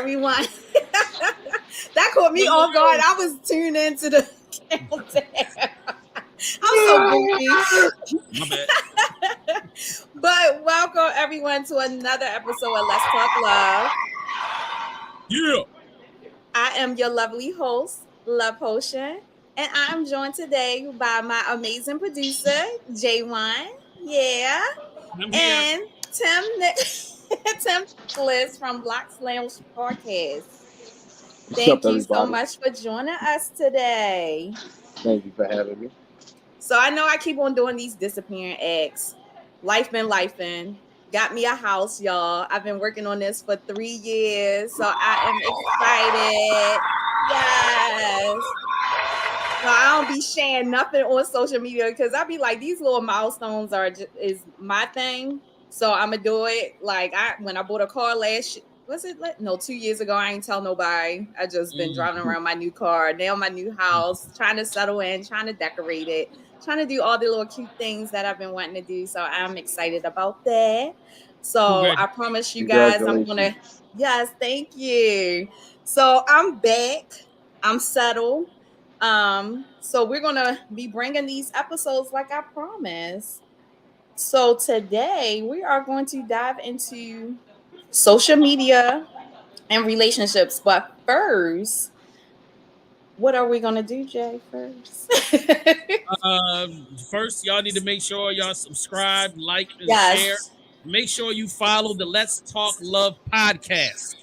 everyone. That caught me off guard. I was tuned into the countdown. I'm so goofy. My bad. But welcome everyone to another episode of Let's Talk Love. Yeah. I am your lovely host, Love Potion, and I am joined today by my amazing producer, J1. Yeah. I'm here. And Tim Nicholas from Block Lounge Podcast. Thank you so much for joining us today. Thank you for having me. So I know I keep on doing these disappearing acts. Life been lifing. Got me a house, y'all. I've been working on this for 3 years, so I am excited. Yes. So I don't be sharing nothing on social media because I be like, these little milestones is my thing. So I'm gonna do it. Like when I bought a car was it 2 years ago? I ain't tell nobody. I just been driving around my new car, now my new house, trying to settle in, trying to decorate it, trying to do all the little cute things that I've been wanting to do. So I'm excited about that. So I promise you guys, I'm gonna. Yes, thank you. So I'm back. I'm settled. So we're gonna be bringing these episodes like I promised. So today we are going to dive into social media and relationships. But first, what are we gonna do, Jay? First, y'all need to make sure y'all subscribe, like, and share. Make sure you follow the Let's Talk Love podcast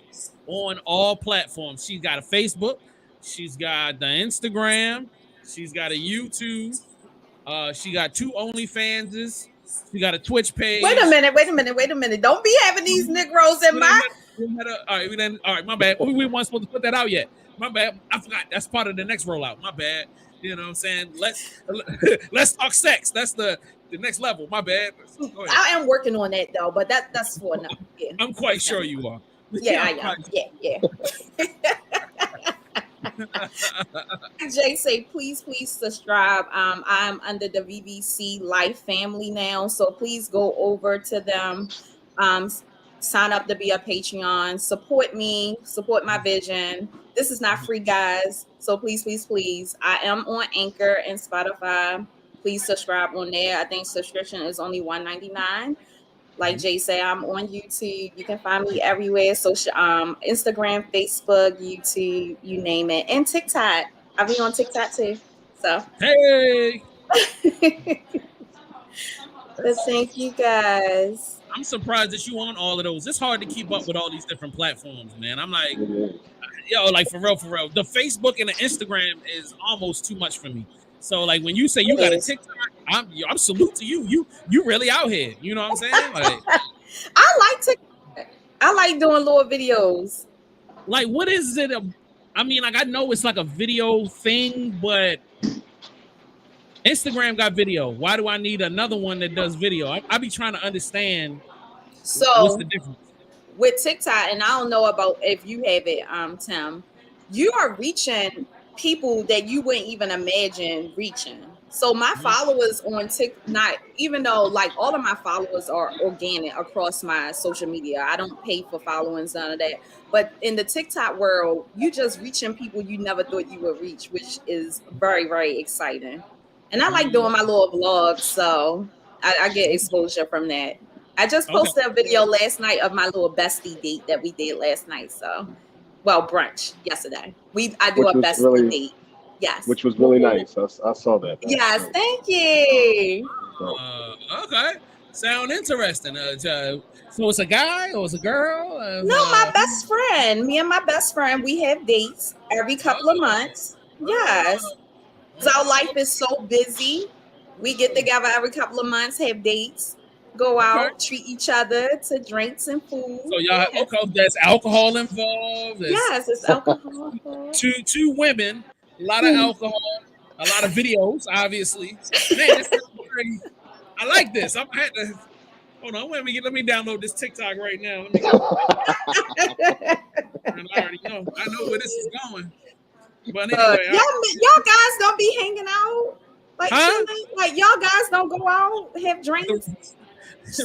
on all platforms. She's got a Facebook, she's got the Instagram, she's got a YouTube, she got 2 OnlyFanses, she got a Twitch page. Wait a minute. Don't be having these Negroes in my. All right, my bad. We weren't supposed to put that out yet. My bad. I forgot. That's part of the next rollout. My bad. You know what I'm saying? Let's talk sex. That's the next level. My bad. I am working on that though, but that's for now. Yeah. I'm quite sure you are. Yeah, I am. Yeah. Jay say, please subscribe. I'm under the VVC Life family now, so please go over to them. Sign up to be a Patreon. Support me. Support my vision. This is not free, guys. So please. I am on Anchor and Spotify. Please subscribe on there. I think subscription is only $1.99. Like Jay say, I'm on YouTube. You can find me everywhere. Social, Instagram, Facebook, YouTube, you name it, and TikTok. I'll be on TikTok too. So hey. But thank you guys. I'm surprised that you on all of those. It's hard to keep up with all these different platforms, man. I'm like, like for real. The Facebook and the Instagram is almost too much for me. So like when you say you got a TikTok, I'm salute to you. You really out here. You know what I'm saying? Like, I like TikTok. I like doing little videos. Like, what is it? I mean, like I know it's like a video thing, but Instagram got video. Why do I need another one that does video? I be trying to understand. So what's the difference with TikTok? And I don't know about if you have it, Tim. You are reaching people that you wouldn't even imagine reaching. So my followers on TikTok, even though like all of my followers are organic across my social media, I don't pay for followings, none of that. But in the TikTok world, you just reaching people you never thought you would reach, which is very, very exciting. And I like doing my little vlogs, so I get exposure from that. I just posted a video last night of my little bestie date that we did last night. So, brunch yesterday. I do a bestie date. Yes. Which was really nice. I saw that. Yes, thank you. Okay. Sound interesting. So it's a guy or it's a girl? No, my best friend. Me and my best friend, we have dates every couple of months. Yes. So our life is so busy. We get together every couple of months, have dates, go out, treat each other to drinks and food. So y'all, there's alcohol involved. Yes, it's alcohol involved. Two women, a lot of alcohol, a lot of videos, obviously. Man, I like this. I'm had to hold on. Let me download this TikTok right now. Let me go. I know where this is going. But anyway, y'all guys don't be hanging out like y'all guys don't go out have drinks.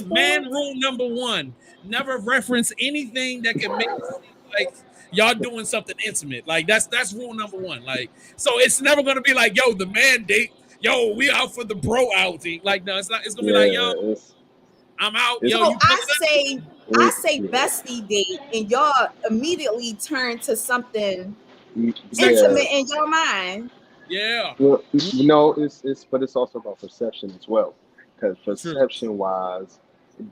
Man, rule number 1: never reference anything that can make it seem like y'all doing something intimate. Like that's rule number one. Like, so it's never gonna be like, yo, the man date, yo, we out for the bro outing. Like, no, it's not. It's gonna be like, yo, I'm out. Yo, so you I say bestie date, and y'all immediately turn to something intimate in your mind. Yeah. Well, but it's also about perception as well, because perception wise,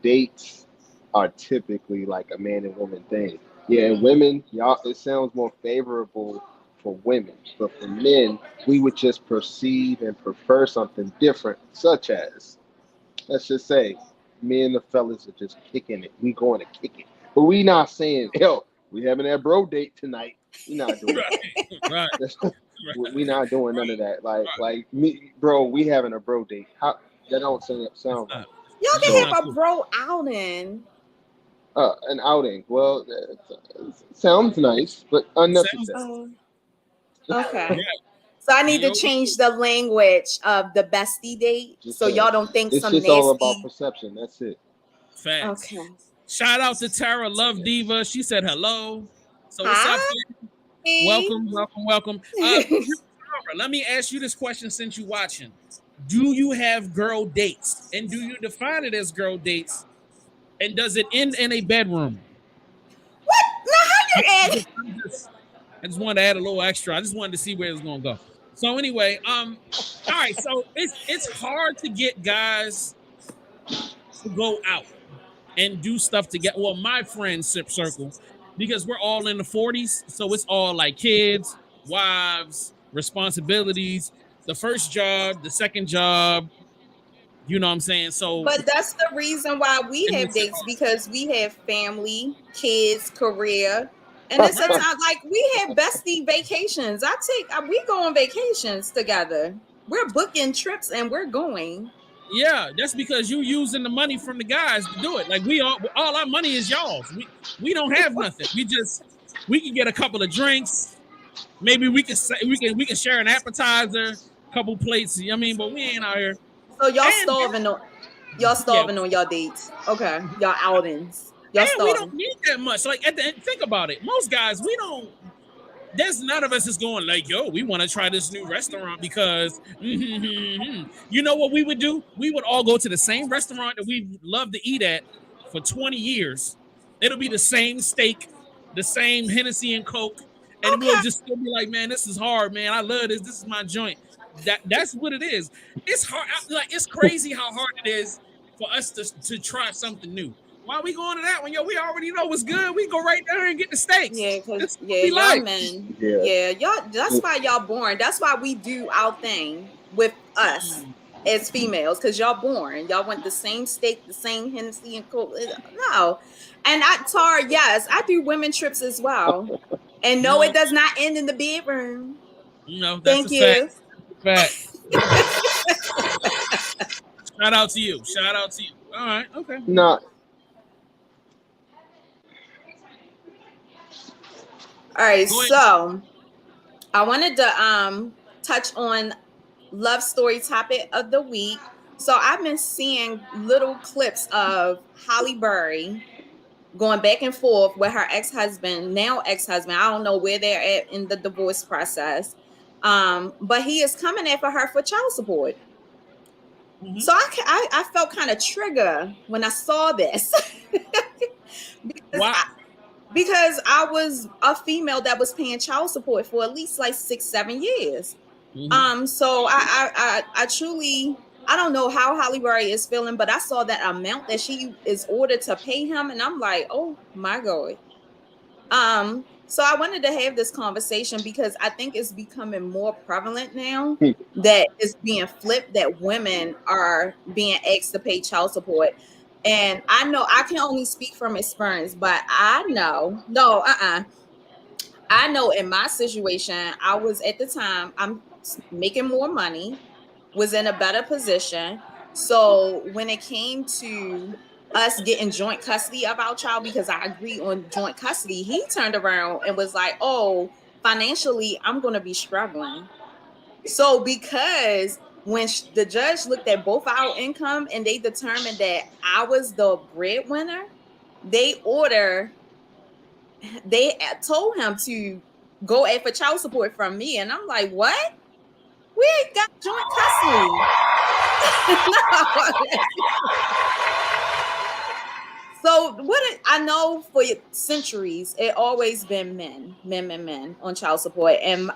dates are typically like a man and woman thing. Yeah, and women, y'all, it sounds more favorable for women, but for men, we would just perceive and prefer something different, such as, let's just say, me and the fellas are just kicking it. We going to kick it, but we not saying, yo, we having that bro date tonight. We not doing right. We not doing none of that. Like me, bro, we having a bro date. How that don't sound right. Y'all can have a bro outing. An outing. Well, it sounds nice, but unnecessary. Okay. So I need to change the language of the bestie date, so y'all don't think it's some just nasty. all about perception. That's it. Facts. Okay. Shout out to Tara Love Diva. She said hello. So what's up? Welcome. Let me ask you this question since you're watching. Do you have girl dates? And do you define it as girl dates? And does it end in a bedroom? What? Now how you I just wanted to add a little extra. I just wanted to see where it's gonna go. So anyway, all right. So it's hard to get guys to go out and do stuff together. Well, my friend circle, because we're all in the 40s, so it's all like kids, wives, responsibilities, the first job, the second job. You know what I'm saying? So, but that's the reason why we have dates, because we have family, kids, career, and it's a time like we have bestie vacations. We go on vacations together. We're booking trips and we're going. Yeah, that's because you using the money from the guys to do it. Like all our money is y'all's. We don't have nothing. We can get a couple of drinks. Maybe we can share an appetizer, a couple plates. You know what I mean, but we ain't out here. So y'all starving on y'all dates. Okay, y'all outings. Y'all starving. We don't need that much. Like at the end, think about it. Most guys, we don't. There's none of us is going like, yo, we want to try this new restaurant because you know what we would do? We would all go to the same restaurant that we love to eat at for 20 years. It'll be the same steak, the same Hennessy and Coke, and we'll just still be like, man, this is hard, man. I love this. This is my joint. That's what it is. It's hard. Like, it's crazy how hard it is for us to try something new. Why are we going to that one? Yo, we already know what's good. We go right there and get the steaks. Yeah, because y'all men. Yeah, y'all. That's why y'all born. That's why we do our thing with us as females, because y'all born. Y'all want the same steak, the same Hennessy and Coke. No, and yes, I do women trips as well. And no, it does not end in the bedroom. No, that's Thank you. Fact. Shout out to you. All right. Okay. No. All right, so I wanted to touch on love story topic of the week. So I've been seeing little clips of Halle Berry going back and forth with her ex-husband. I don't know where they're at in the divorce process, but he is coming after her for child support. Mm-hmm. So I felt kind of triggered when I saw this. Because I was a female that was paying child support for at least like 6-7 years. Mm-hmm. So I truly, I don't know how Halle Berry is feeling, but I saw that amount that she is ordered to pay him, and I'm like, oh my God. So I wanted to have this conversation because I think it's becoming more prevalent now that it's being flipped, that women are being asked to pay child support. And I know I can only speak from experience, but I know in my situation, I was at the time, I'm making more money, was in a better position. So when it came to us getting joint custody of our child, because I agreed on joint custody, he turned around and was like, oh, financially, I'm going to be struggling. So because when the judge looked at both our income and they determined that I was the breadwinner, they order they told him to go ask for child support from me, and I'm like, what? We ain't got joint custody. So I know for centuries, it always been men on child support, and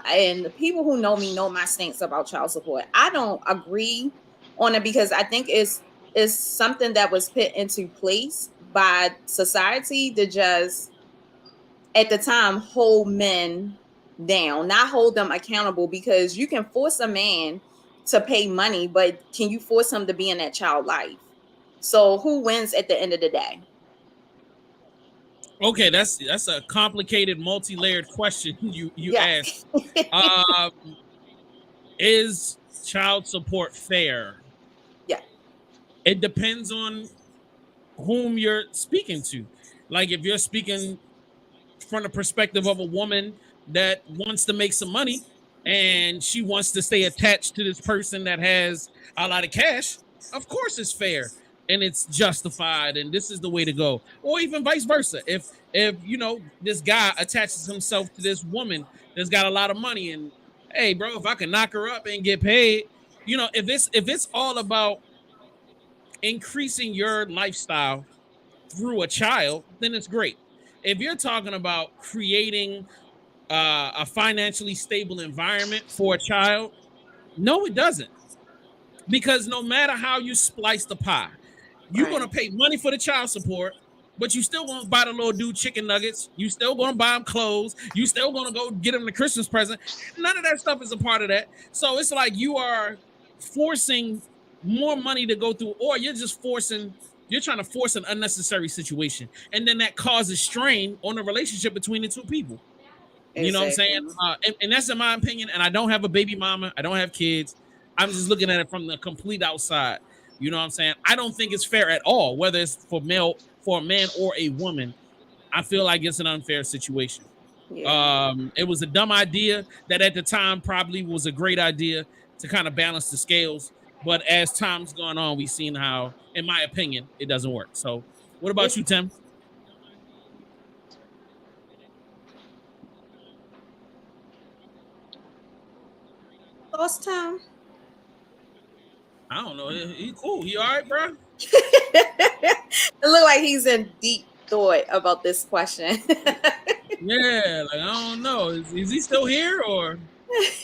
the people who know me know my stance about child support. I don't agree on it because I think it's something that was put into place by society to just at the time hold men down, not hold them accountable, because you can force a man to pay money, but can you force him to be in that child life? So who wins at the end of the day? Okay, that's a complicated, multi-layered question you Yeah. asked. Is child support fair? Yeah. It depends on whom you're speaking to. Like if you're speaking from the perspective of a woman that wants to make some money and she wants to stay attached to this person that has a lot of cash, of course it's fair and it's justified and this is the way to go. Or even vice versa. If you know this guy attaches himself to this woman that's got a lot of money and hey bro, if I can knock her up and get paid, you know, if it's all about increasing your lifestyle through a child, then it's great. If you're talking about creating a financially stable environment for a child, no, it doesn't. Because no matter how you splice the pie, you're Right. going to pay money for the child support, but you still going to buy the little dude chicken nuggets. You still going to buy him clothes. You still going to go get him the Christmas present. None of that stuff is a part of that. So it's like you are forcing more money to go through, or you're trying to force an unnecessary situation. And then that causes strain on the relationship between the two people. You know what I'm saying? And that's in my opinion. And I don't have a baby mama. I don't have kids. I'm just looking at it from the complete outside. You know what I'm saying? I don't think it's fair at all, whether it's for a man or a woman. I feel like it's an unfair situation. Yeah. It was a dumb idea that at the time probably was a great idea to kind of balance the scales. But as time's gone on, we've seen how, in my opinion, it doesn't work. So what about you, Tim? Lost Town. I don't know. He cool. He all right, bro? It look like he's in deep thought about this question. Yeah, like I don't know. Is he still here or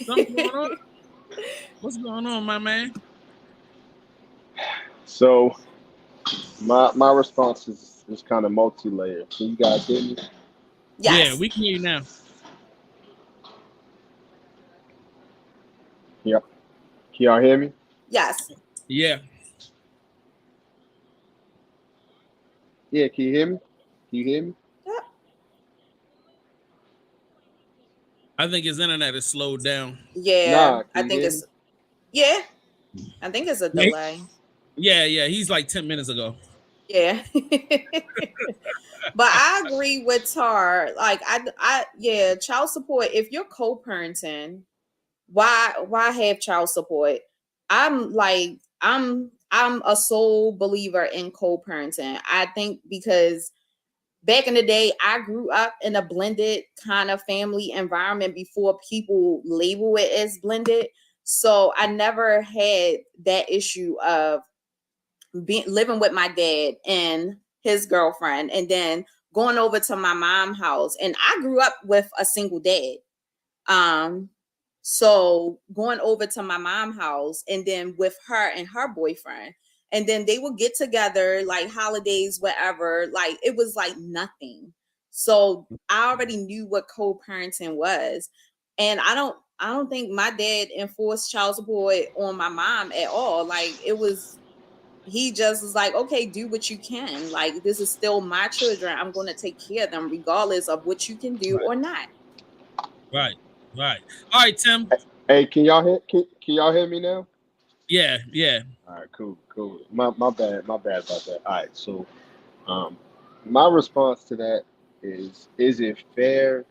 something going on? What's going on, my man? So my response is kind of multi-layered. Can you guys hear me? Yes. Yeah, we can hear you now. Yep. Can y'all hear me? Yes. Yeah. Yeah, can you hear me? Can you hear me? Yep. I think his internet is slowed down. Yeah. I think it's I think it's a delay. Yeah, he's like 10 minutes ago. Yeah. But I agree with Tar. Like yeah, child support, if you're co-parenting, why have child support? I'm a sole believer in co-parenting. I think because back in the day, I grew up in a blended kind of family environment before people label it as blended. So I never had that issue of living with my dad and his girlfriend and then going over to my mom's house. And I grew up with a single dad. So going over to my mom's house and then with her and her boyfriend, and then they would get together like holidays, whatever. Like it was like nothing. So I already knew what co-parenting was. And I don't think my dad enforced child support on my mom at all. Like he just was like, okay, do what you can. Like this is still my children. I'm going to take care of them regardless of what you can do or not. Right. All right, Tim. Hey, can y'all hear me now? Yeah. All right, cool. My bad about that. All right, so my response to that is it fair?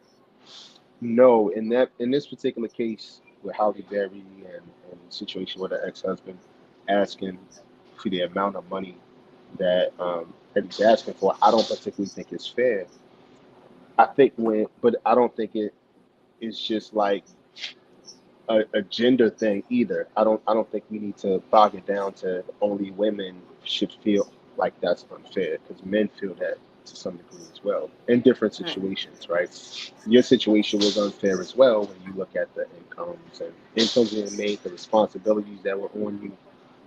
No, in this particular case with Halle Berry and the situation with her ex-husband asking for the amount of money that he's asking for, I don't particularly think it's fair. I think but I don't think it's just like a gender thing either. I don't think we need to bog it down to only women should feel like that's unfair, because men feel that to some degree as well in different situations, right? Your situation was unfair as well when you look at the incomes being made, the responsibilities that were on you,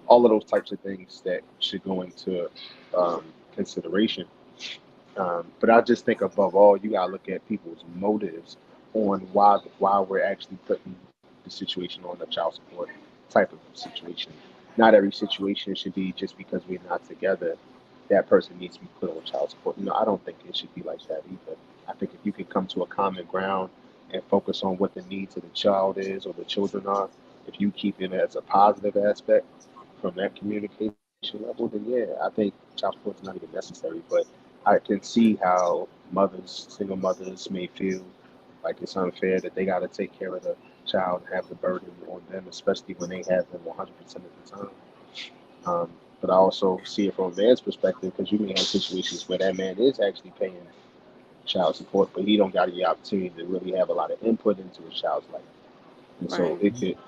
all of those types of things that should go into consideration. But I just think above all, you gotta look at people's motives on why we're actually putting the situation on the child support type of situation. Not every situation should be just because we're not together, that person needs to be put on child support. No, I don't think it should be like that either. I think if you can come to a common ground and focus on what the needs of the child is or the children are, if you keep it as a positive aspect from that communication level, then yeah, I think child support is not even necessary. But I can see how single mothers may feel like it's unfair that they got to take care of the child and have the burden on them, especially when they have them 100% of the time. But I also see it from a man's perspective, because you may have situations where that man is actually paying child support, but he don't got the opportunity to really have a lot of input into a child's life. And so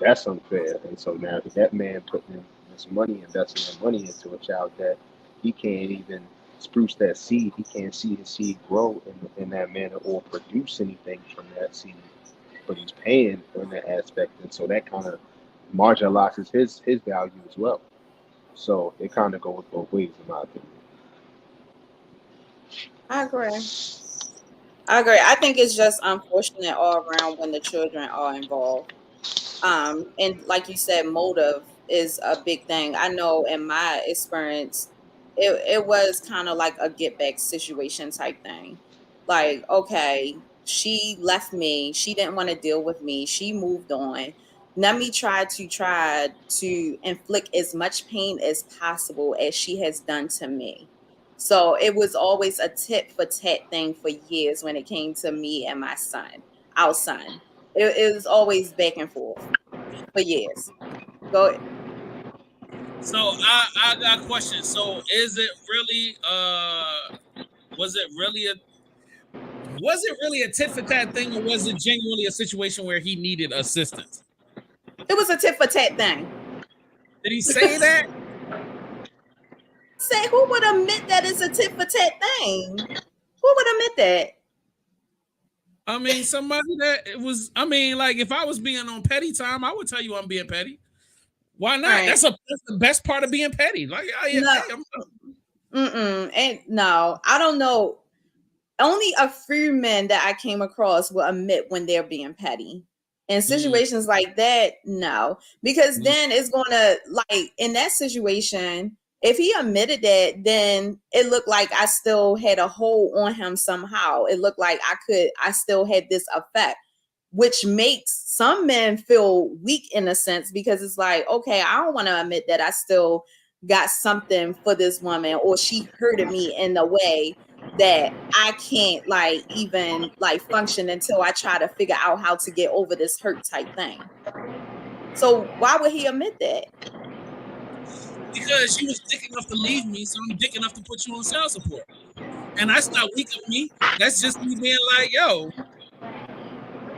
that's unfair. And so now if that man putting in this money, investing that money into a child that he can't even spruce that seed, he can't see his seed grow in that manner or produce anything from that seed, but he's paying in that aspect. And so that kind of marginalizes his value as well. So it kind of goes both ways, in my opinion. I agree. I think it's just unfortunate all around when the children are involved. And like you said, motive is a big thing. I know in my experience, it was kind of like a get back situation type thing. Like, okay, she left me. She didn't want to deal with me. She moved on. Let me try to inflict as much pain as possible as she has done to me. So it was always a tit for tat thing for years when it came to me and my son, our son. It was always back and forth for years. Go ahead. So I got a question. So is it really was it really a tit for tat thing, or was it genuinely a situation where he needed assistance? It was a tit for tat thing. Did he say that? Say, who would admit that it's a tit for tat thing? Who would admit that? I mean, somebody that it was. I mean, like if I was being on petty time, I would tell you I'm being petty. Why not? Right. That's the best part of being petty. Like, and no, I don't know. Only a few men that I came across will admit when they're being petty. In situations like that, no, because then it's gonna, like, in that situation, if he admitted that, then it looked like I still had a hold on him somehow. It looked like I still had this effect, which makes some men feel weak in a sense, because it's like, okay, I don't want to admit that I still got something for this woman, or she hurted me in a way that I can't like even like function until I try to figure out how to get over this hurt type thing. So why would he admit that? Because she was dick enough to leave me, so I'm dick enough to put you on child support. And that's not weak of me. That's just me being like, yo,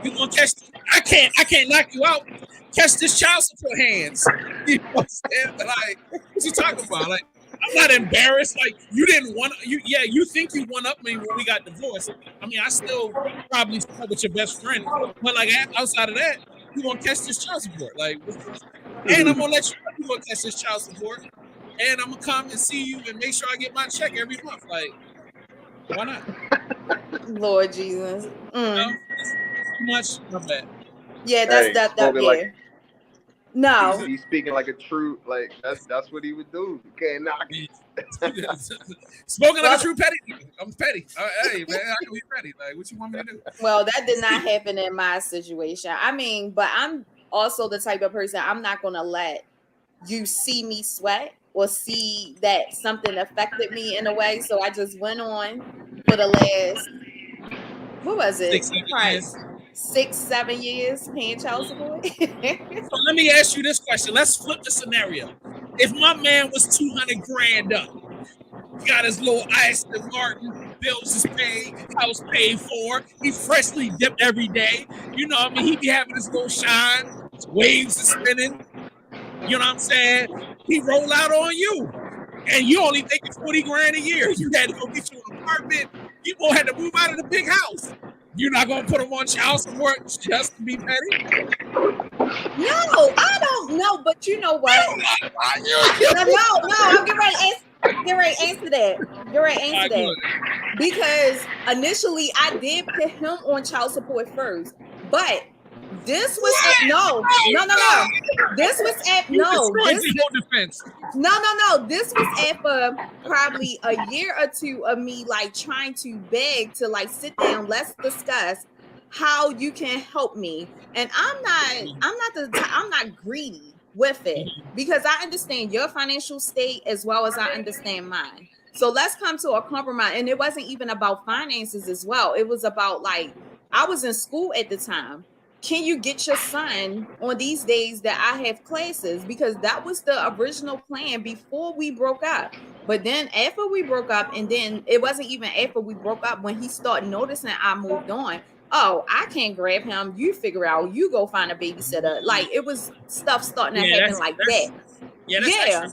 you gonna catch? I can't knock you out. Catch this child support hands. You know what I'm saying? But like, what you talking about? Like, I'm not embarrassed. Like, you didn't want you. Yeah, you think you won up me when we got divorced. I mean, I still probably slept with your best friend, but like outside of that, you gonna catch this child support. Like, and I'm gonna let you know you gonna catch this child support, and I'm gonna come and see you and make sure I get my check every month. Like, why not? Lord Jesus. You know, too much. My bad. Yeah, that's that. Yeah. Like, no, he's speaking like a true, like that's what he would do. You can't knock it. Spoken like a true petty. I'm petty. Hey man, I can be petty. Like, what you want me to do? Well, that did not happen in my situation. I mean, but I'm also the type of person, I'm not gonna let you see me sweat or see that something affected me in a way. So I just went on for the last, what was it? 6-7 years paying child support. So let me ask you this question. Let's flip the scenario. If my man was 200 grand up, got his little Aston Martin, bills is paid, house paid for. He freshly dipped every day. You know what I mean? He be having his little shine, his waves are spinning. You know what I'm saying? He roll out on you. And you only making 40 grand a year. You had to go get you an apartment. You gonna have to move out of the big house. You're not gonna put him on child support just to be petty? No, I don't know, but you know what? No, I'm getting ready to answer that. Because initially I did put him on child support first, but this was no. This was at This was after probably a year or two of me like trying to beg to like sit down. Let's discuss how you can help me. And I'm not greedy with it because I understand your financial state as well as I understand mine. So let's come to a compromise. And it wasn't even about finances as well. It was about like I was in school at the time. Can you get your son on these days that I have classes? Because that was the original plan before we broke up. But then after we broke up, and then it wasn't even after we broke up when he started noticing I moved on. Oh, I can't grab him. You figure out, you go find a babysitter. Like it was stuff starting to happen like that. Yeah.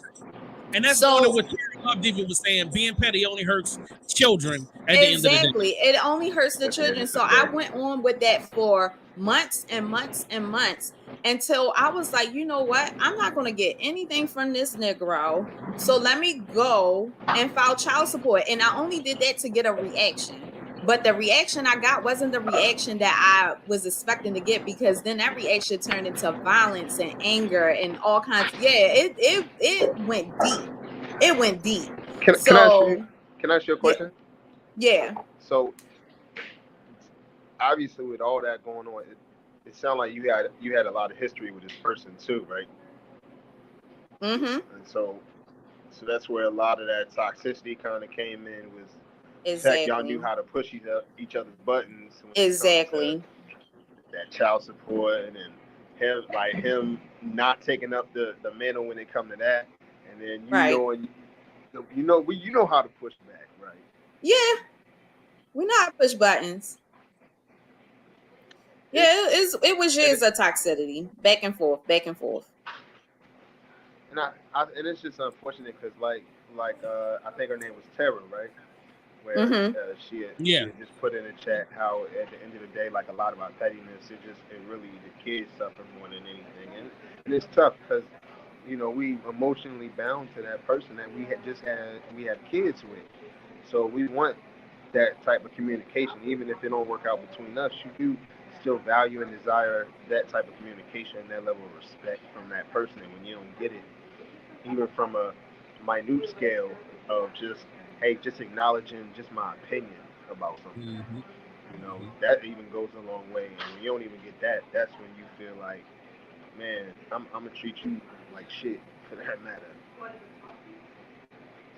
And that's one of what Love Diva was saying. Being petty only hurts children at the end of the day. Exactly. It only hurts the children. So I went on with that for months and months and months until I was like, you know what? I'm not going to get anything from this Negro. So let me go and file child support. And I only did that to get a reaction. But the reaction I got wasn't the reaction that I was expecting to get, because then that reaction turned into violence and anger and all kinds. It went deep. It went deep. Can I ask you a question? Yeah. So obviously, with all that going on, it sounded like you had a lot of history with this person too, right? Mm-hmm. And so that's where a lot of that toxicity kind of came in. Was exactly. Y'all knew how to push each other's buttons. Exactly. That child support and him not taking up the mantle when it come to that, and then you know how to push back, right? Yeah, we know how to push buttons. Yeah, it was years of toxicity, back and forth. And and it's just unfortunate because like I think her name was Tara, right? Where she had just put in the chat how at the end of the day, like a lot of our pettiness, it really the kids suffer more than anything, and it's tough because we emotionally bound to that person that we have kids with, so we want that type of communication, even if it don't work out between us. You do still value and desire that type of communication and that level of respect from that person, and when you don't get it, even from a minute scale of just acknowledging just my opinion about something. That even goes a long way. And when you don't even get that, that's when you feel like, man, I'm gonna treat you like shit for that matter.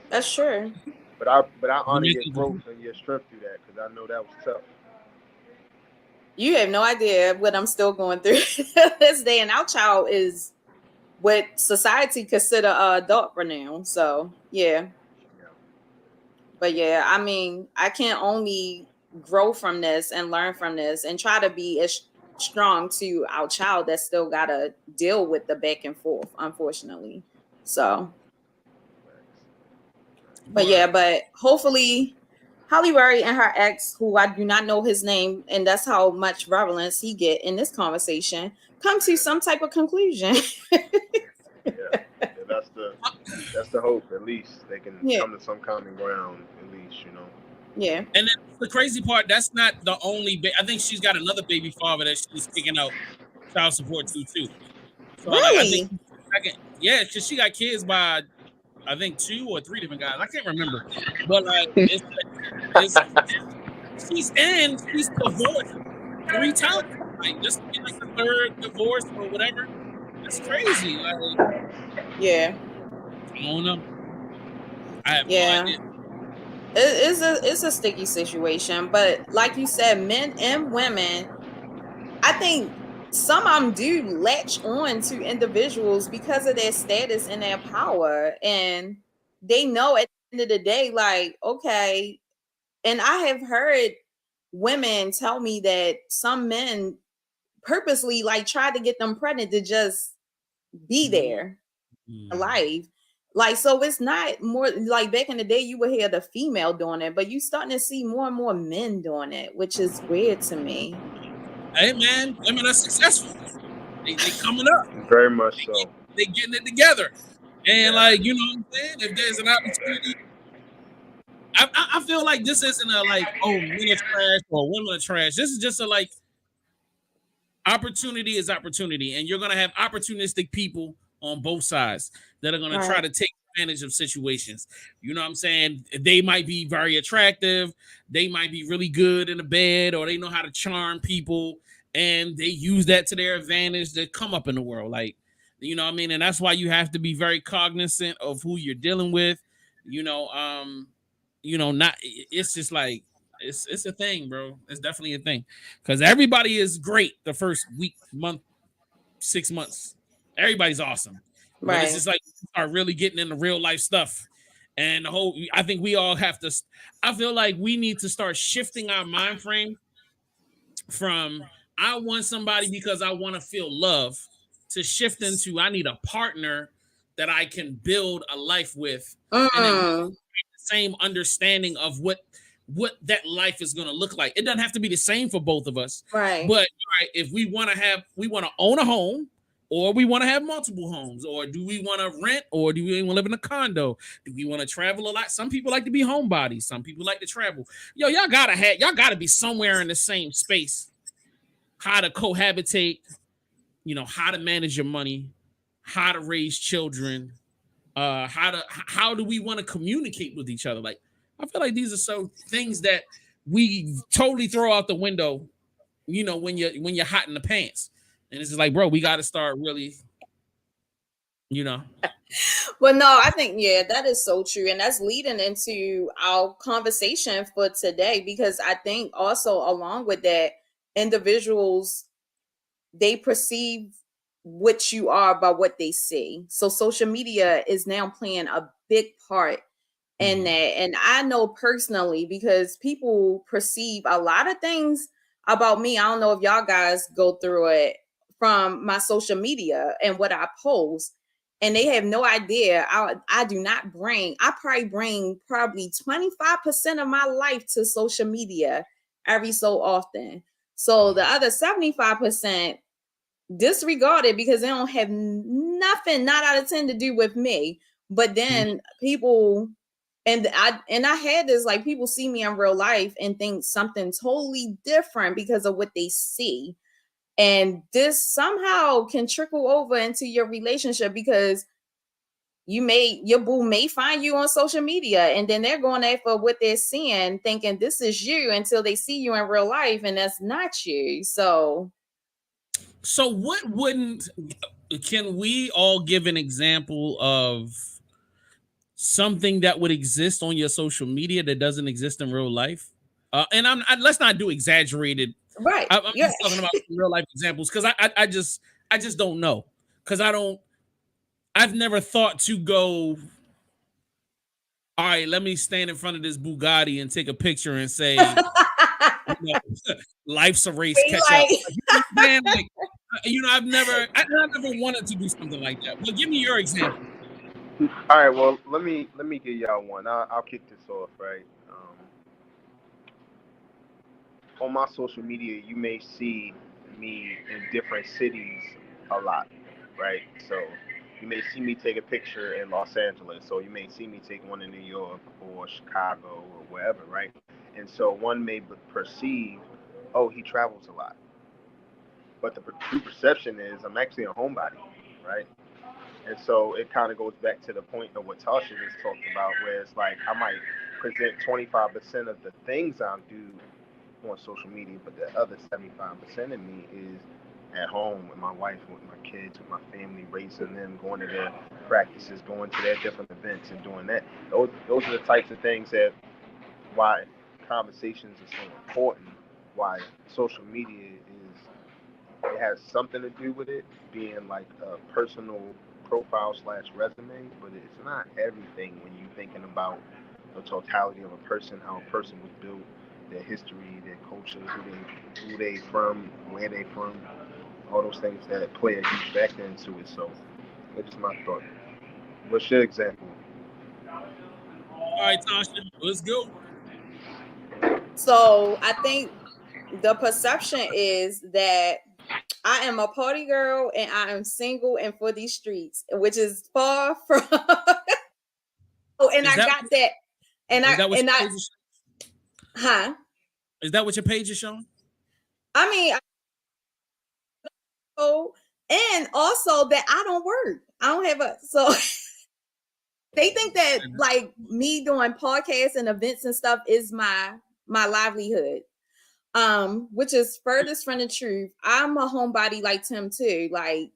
That's true. But I honor your growth and your strength through that, because I know that was tough. You have no idea what I'm still going through this day, and our child is what society consider adult for now. So yeah. But yeah, I mean, I can only grow from this and learn from this and try to be as strong to our child that still got to deal with the back and forth, unfortunately. So, but hopefully Halle Berry and her ex, who I do not know his name, and that's how much relevance he get in this conversation, come to some type of conclusion. That's the hope. At least they can come to some common ground. At least, Yeah. And then the crazy part, that's not the only. I think she's got another baby father that she's kicking out child support to too. So really? Because she got kids by, I think 2 or 3 different guys. I can't remember, but she's divorced 3 times. Like this is like the 3rd divorce or whatever. It's crazy. Yeah. I don't know. I have no idea. It's a sticky situation, but like you said, men and women, I think some of them do latch on to individuals because of their status and their power, and they know at the end of the day, like, okay, And I have heard women tell me that some men purposely like try to get them pregnant to just be there alive. Like, so it's not more like back in the day you would hear the female doing it, but you starting to see more and more men doing it, which is weird to me. Hey man, women are successful. They coming up. Very much so. They getting it together. And like, you know what I'm saying? If there's an opportunity, I feel like this isn't a like, oh, men are trash or women are trash. This is just a like, opportunity is opportunity, and you're gonna have opportunistic people on both sides that are gonna try to take advantage of situations. You know what I'm saying? They might be very attractive, they might be really good in the bed, or they know how to charm people, and they use that to their advantage to come up in the world. Like, you know what I mean? And that's why you have to be very cognizant of who you're dealing with. Not it's just like it's a thing, bro. It's definitely a thing because everybody is great the first week, month, 6 months. Everybody's awesome, but it's just like start really getting into real life stuff, and the whole. I think we all have to. I feel like we need to start shifting our mind frame from I want somebody because I want to feel love to shift into I need a partner that I can build a life with, and then same understanding of what that life is going to look like. It doesn't have to be the same for both of us, right? But if we want to own a home, or we want to have multiple homes, or do we want to rent, or do we want to live in a condo? Do we want to travel a lot? Some people like to be homebodies. Some people like to travel. Y'all gotta be somewhere in the same space. How to cohabitate, how to manage your money, how to raise children, how do we want to communicate with each other? Like, I feel like these are so things that we totally throw out the window, when you're hot in the pants. And it's just like, bro, we got to start really, Well, no, I think, that is so true. And that's leading into our conversation for today, because I think also along with that, individuals, they perceive what you are by what they see. So social media is now playing a big part in that. And I know personally, because people perceive a lot of things about me. I don't know if y'all guys go through it from my social media and what I post. And they have no idea. I do not bring, I probably bring 25% of my life to social media every so often. So the other 75% disregarded because they don't have nothing, not out of 10, to do with me. But then people, and I had this, like, people see me in real life and think something totally different because of what they see. And this somehow can trickle over into your relationship, because your boo may find you on social media, and then they're going after what they're seeing, thinking this is you, until they see you in real life and that's not you. So can we all give an example of something that would exist on your social media that doesn't exist in real life? Let's not do exaggerated. Right. I'm just talking about real life examples, because I just don't know, because I've never thought to go, all right, let me stand in front of this Bugatti and take a picture and say, life's a race, catch up. I've never wanted to do something like that. But give me your example. All right, well, let me give y'all one. I'll kick this off, right? On my social media, you may see me in different cities a lot, right? So you may see me take a picture in Los Angeles, or you may see me take one in New York or Chicago or wherever, right? And so one may perceive, oh, he travels a lot. But the true perception is I'm actually a homebody, right? And so it kind of goes back to the point of what Tasha just talked about, where it's like I might present 25% of the things I do on social media, but the other 75% of me is at home with my wife, with my kids, with my family, raising them, going to their practices, going to their different events, and doing that. Those are the types of things that why conversations are so important, why social media it has something to do with it being like a personal profile / resume, but it's not everything when you're thinking about the totality of a person, how a person was built, their history, their culture, who they from, where they from, all those things that play a huge factor into it. So that's just my thought. What's your example? All right, Tasha, let's go. So I think the perception is that I am a party girl and I am single and for these streets, which is far from. Oh, and I got that. And huh? Is that what your page is showing? I mean, and also that I don't work. I don't have so they think that like me doing podcasts and events and stuff is my livelihood. Which is furthest from the truth. I'm a homebody like Tim too. Like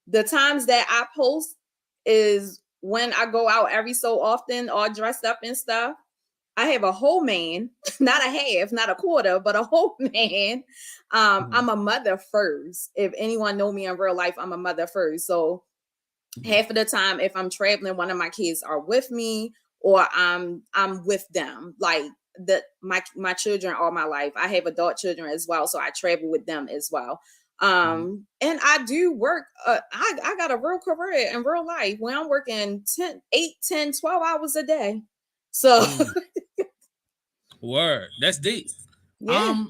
the times that I post is when I go out every so often, all dressed up and stuff. I have a whole man, not a half, not a quarter, but a whole man. I'm a mother first. If anyone know me in real life, I'm a mother first. So half of the time, if I'm traveling, one of my kids are with me or I'm with them. Like my children all my life. I have adult children as well. So I travel with them as well. And I do work. I got a real career in real life when I'm working 8, 10, 12 hours a day. So word, that's deep. Yeah.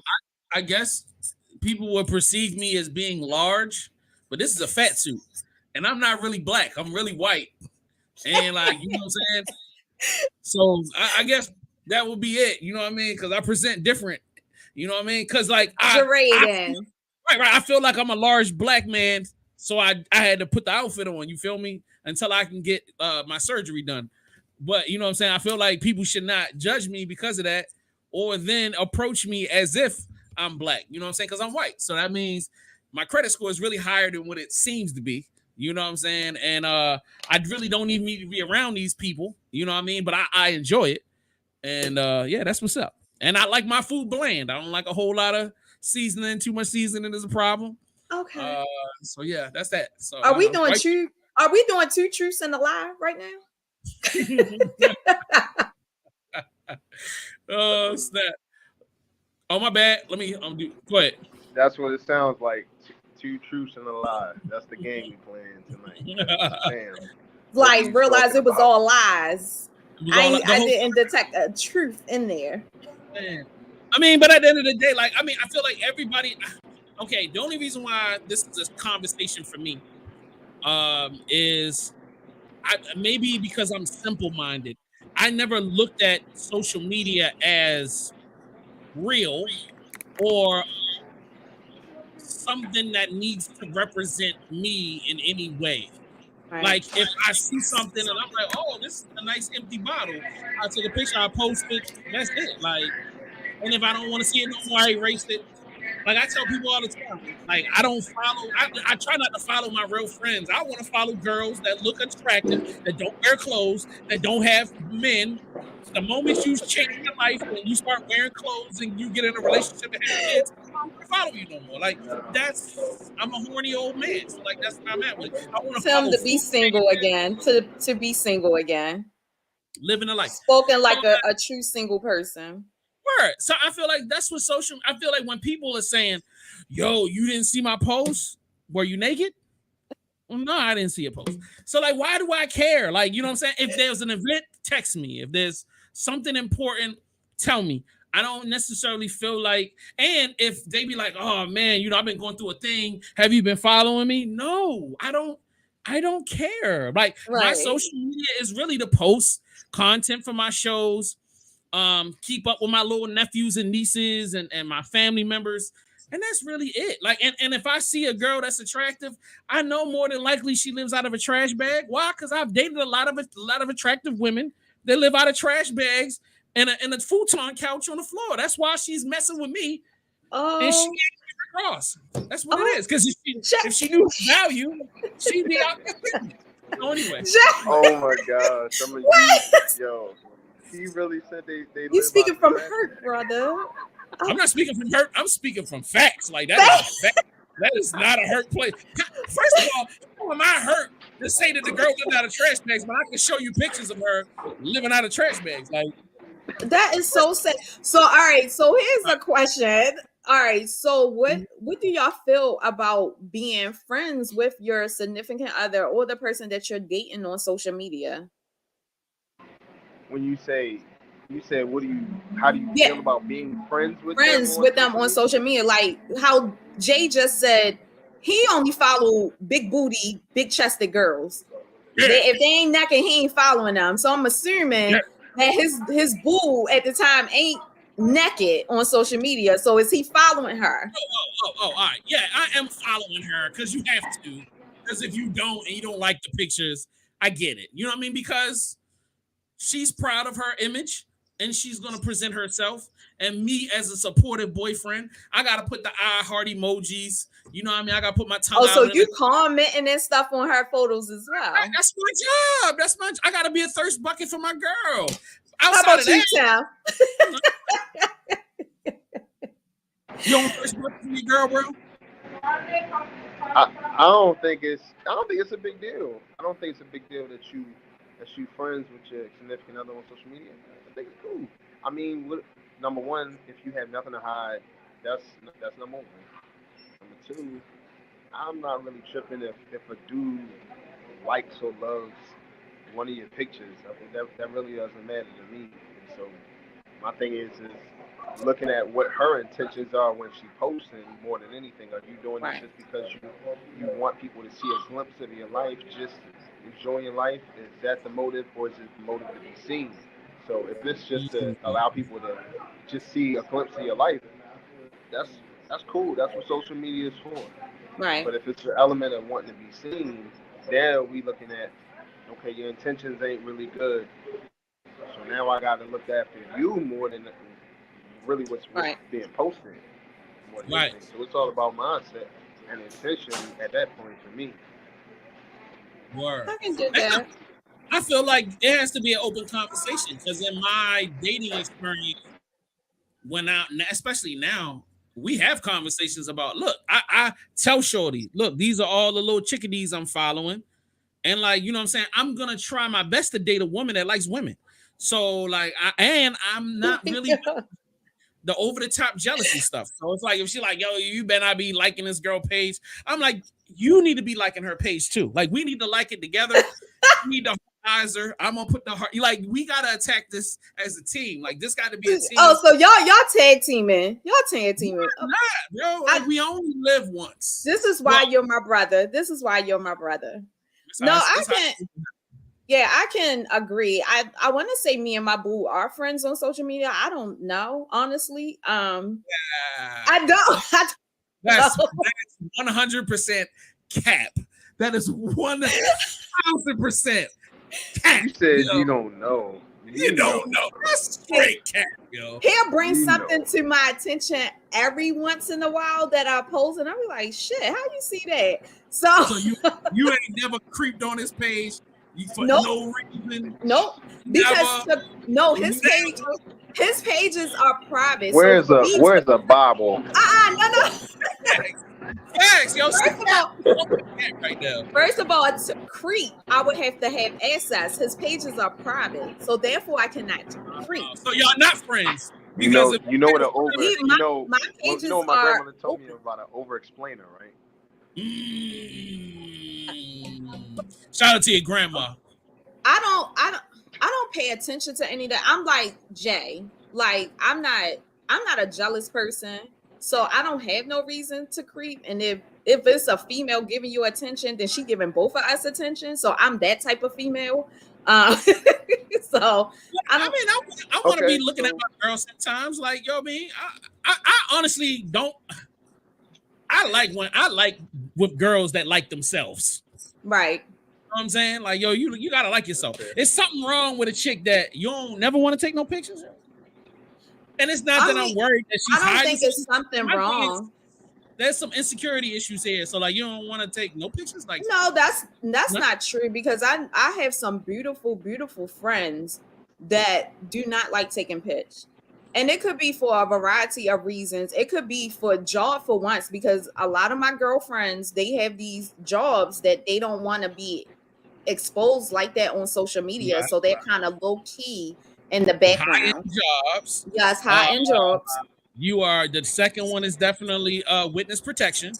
I guess people would perceive me as being large, but this is a fat suit, and I'm not really black. I'm really white, and like you know what I'm saying. So I guess that would be it. You know what I mean? Because I present different. You know what I mean? Because like right. I feel like I'm a large black man, so I had to put the outfit on. You feel me? Until I can get my surgery done. But you know what I'm saying? I feel like people should not judge me because of that or then approach me as if I'm black. You know what I'm saying? Because I'm white. So that means my credit score is really higher than what it seems to be. You know what I'm saying? And I really don't even need to be around these people. You know what I mean? But I enjoy it. And yeah, that's what's up. And I like my food bland. I don't like a whole lot of seasoning. Too much seasoning is a problem. Okay. So yeah, that's that. So are we doing true? Are we doing two truths and a lie right now? Oh snap! Oh my bad. Let me go ahead. That's what it sounds like. Two truths and a lie. That's the game we playing tonight. Damn. Like realize it was all lies. I didn't detect a truth in there. Man. I mean, but at the end of the day, like I mean, I feel like everybody. Okay, the only reason why this is a conversation for me, is. Maybe because I'm simple-minded, I never looked at social media as real or something that needs to represent me in any way. Right. Like if I see something and I'm like, oh, this is a nice empty bottle, I take a picture, I post it, that's it. Like, and if I don't want to see it no more, I erase it. Like I tell people all the time, like I don't follow. I try not to follow my real friends. I want to follow girls that look attractive, that don't wear clothes, that don't have men. The moment you change your life and you start wearing clothes and you get in a relationship and have kids, I don't want to follow you no more. Like I'm a horny old man. So like that's what I'm at with. I want to tell him to be single again. To be single again. Living a life. Spoken like a true single person. Word. So I feel like that's what I feel like when people are saying, yo, you didn't see my post? Were you naked? Well, no, I didn't see a post. So like, why do I care? Like, you know what I'm saying? If there's an event, text me. If there's something important, tell me. I don't necessarily feel like, and if they be like, oh man, you know, I've been going through a thing. Have you been following me? No, I don't care. Like my social media is really to post content for my shows. Keep up with my little nephews and nieces and my family members. And that's really it. Like, and if I see a girl that's attractive, I know more than likely she lives out of a trash bag. Why? Because I've dated a lot of attractive women that live out of trash bags and a futon couch on the floor. That's why she's messing with me. And she ain't across. That's what it is. Because if she knew value, she'd be out there with me. So anyway. Oh my gosh. Yo. He really said they you speaking from hurt, brother. I'm not speaking from hurt. I'm speaking from facts. Like that is not a hurt place. First of all, am I hurt to say that the girl living out of trash bags, but I can show you pictures of her living out of trash bags. Like that is so sad. So all right, so here's a question. All right, so what do y'all feel about being friends with your significant other or the person that you're dating on social media? When you say how do you feel about being friends with them on social media? Like how Jay just said, he only follow big booty, big chested girls. Yeah. If they ain't necking, he ain't following them. So I'm assuming that his boo at the time ain't naked on social media. So is he following her? All right. Yeah, I am following her because you have to. Because if you don't and you don't like the pictures, I get it. You know what I mean? Because she's proud of her image and she's going to present herself. And me as a supportive boyfriend, I got to put the I heart emojis. You know what I mean? I got to put my tongue out. Oh, so you commenting and stuff on her photos as well? That's my job. I got to be a thirst bucket for my girl. How about you, Tim? You don't thirst bucket for your girl, bro? I don't think it's a big deal. I don't think it's a big deal that you friends with your significant other on social media. I think it's cool. I mean, number one, if you have nothing to hide, that's number one. Number two, I'm not really tripping if a dude likes or loves one of your pictures. I mean, that really doesn't matter to me. And so my thing is looking at what her intentions are when she posting more than anything. Are you doing this just because you want people to see a glimpse of your life, just enjoying your life? Is that the motive, or is it the motive to be seen? So if it's just to allow people to just see a glimpse of your life, that's cool. That's what social media is for. Right. But if it's an element of wanting to be seen, then we looking at, okay, your intentions ain't really good. So now I got to look after you more than really what's being posted. Right. So it's all about mindset and intention at that point for me. Word. I can do that. I feel like it has to be an open conversation because in my dating experience, especially now, we have conversations about, look, I tell Shorty, look, these are all the little chickadees I'm following. And like, you know what I'm saying? I'm going to try my best to date a woman that likes women. So like, I'm not really the over the top jealousy stuff. So it's like, if she's like, yo, you better not be liking this girl page. I'm like, you need to be liking her page too. Like we need to like it together. You need to her. I'm gonna put the heart. Like we gotta attack this as a team. Like this got to be a team. Oh, so y'all tag teaming. Y'all tag teaming. Yo, we only live once. This is why you're my brother. This is why you're my brother. I can agree. I want to say me and my boo are friends on social media. I don't know, honestly. I don't. That's 100% cap. That is 1,000%. You said you don't know. You don't know. That's straight cap, yo. He'll bring something to my attention every once in a while that I post, and I'll be like, "Shit, how you see that?" So you ain't never creeped on his page for no reason. Nope. Because his pages are private. Where's the Bible? No. Thanks, yo. First of all, to creep, I would have to have access. His pages are private, so therefore I cannot creep. So y'all not friends. You know what my grandmother told me about an over-explainer, right? Shout out to your grandma. I don't pay attention to any of that. I'm like Jay. Like I'm not a jealous person. So I don't have no reason to creep. And if it's a female giving you attention, then she giving both of us attention. So I'm that type of female. So I want to be looking at my girl sometimes. Like, yo, me, I honestly don't. I like with girls that like themselves. Right. You know what I'm saying? Like, yo, you gotta like yourself. There's something wrong with a chick that you don't never want to take no pictures of. And it's not that I'm worried that she's hiding. I don't think it's something wrong. There's some insecurity issues here. So like you don't want to take no pictures like no, that's not true because I have some beautiful, beautiful friends that do not like taking pics. And it could be for a variety of reasons. It could be for job for once because a lot of my girlfriends, they have these jobs that they don't want to be exposed like that on social media, so they're kind of low key in the background. High-end jobs. Yes, high-end jobs. You are the second one is definitely witness protection.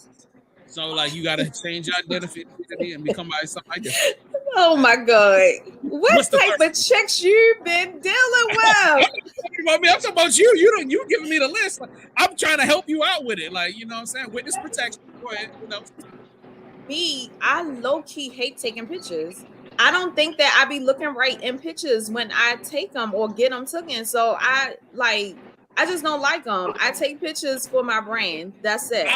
So like you gotta change your identity and become somebody different. Oh my God. What type of chicks you been dealing with? I'm talking about you. You giving me the list. Like, I'm trying to help you out with it. Like, you know what I'm saying? Witness protection. Go ahead. You know. Me, I low-key hate taking pictures. I don't think that I be looking right in pictures when I take them or get them taken. So I just don't like them. I take pictures for my brand. That's it.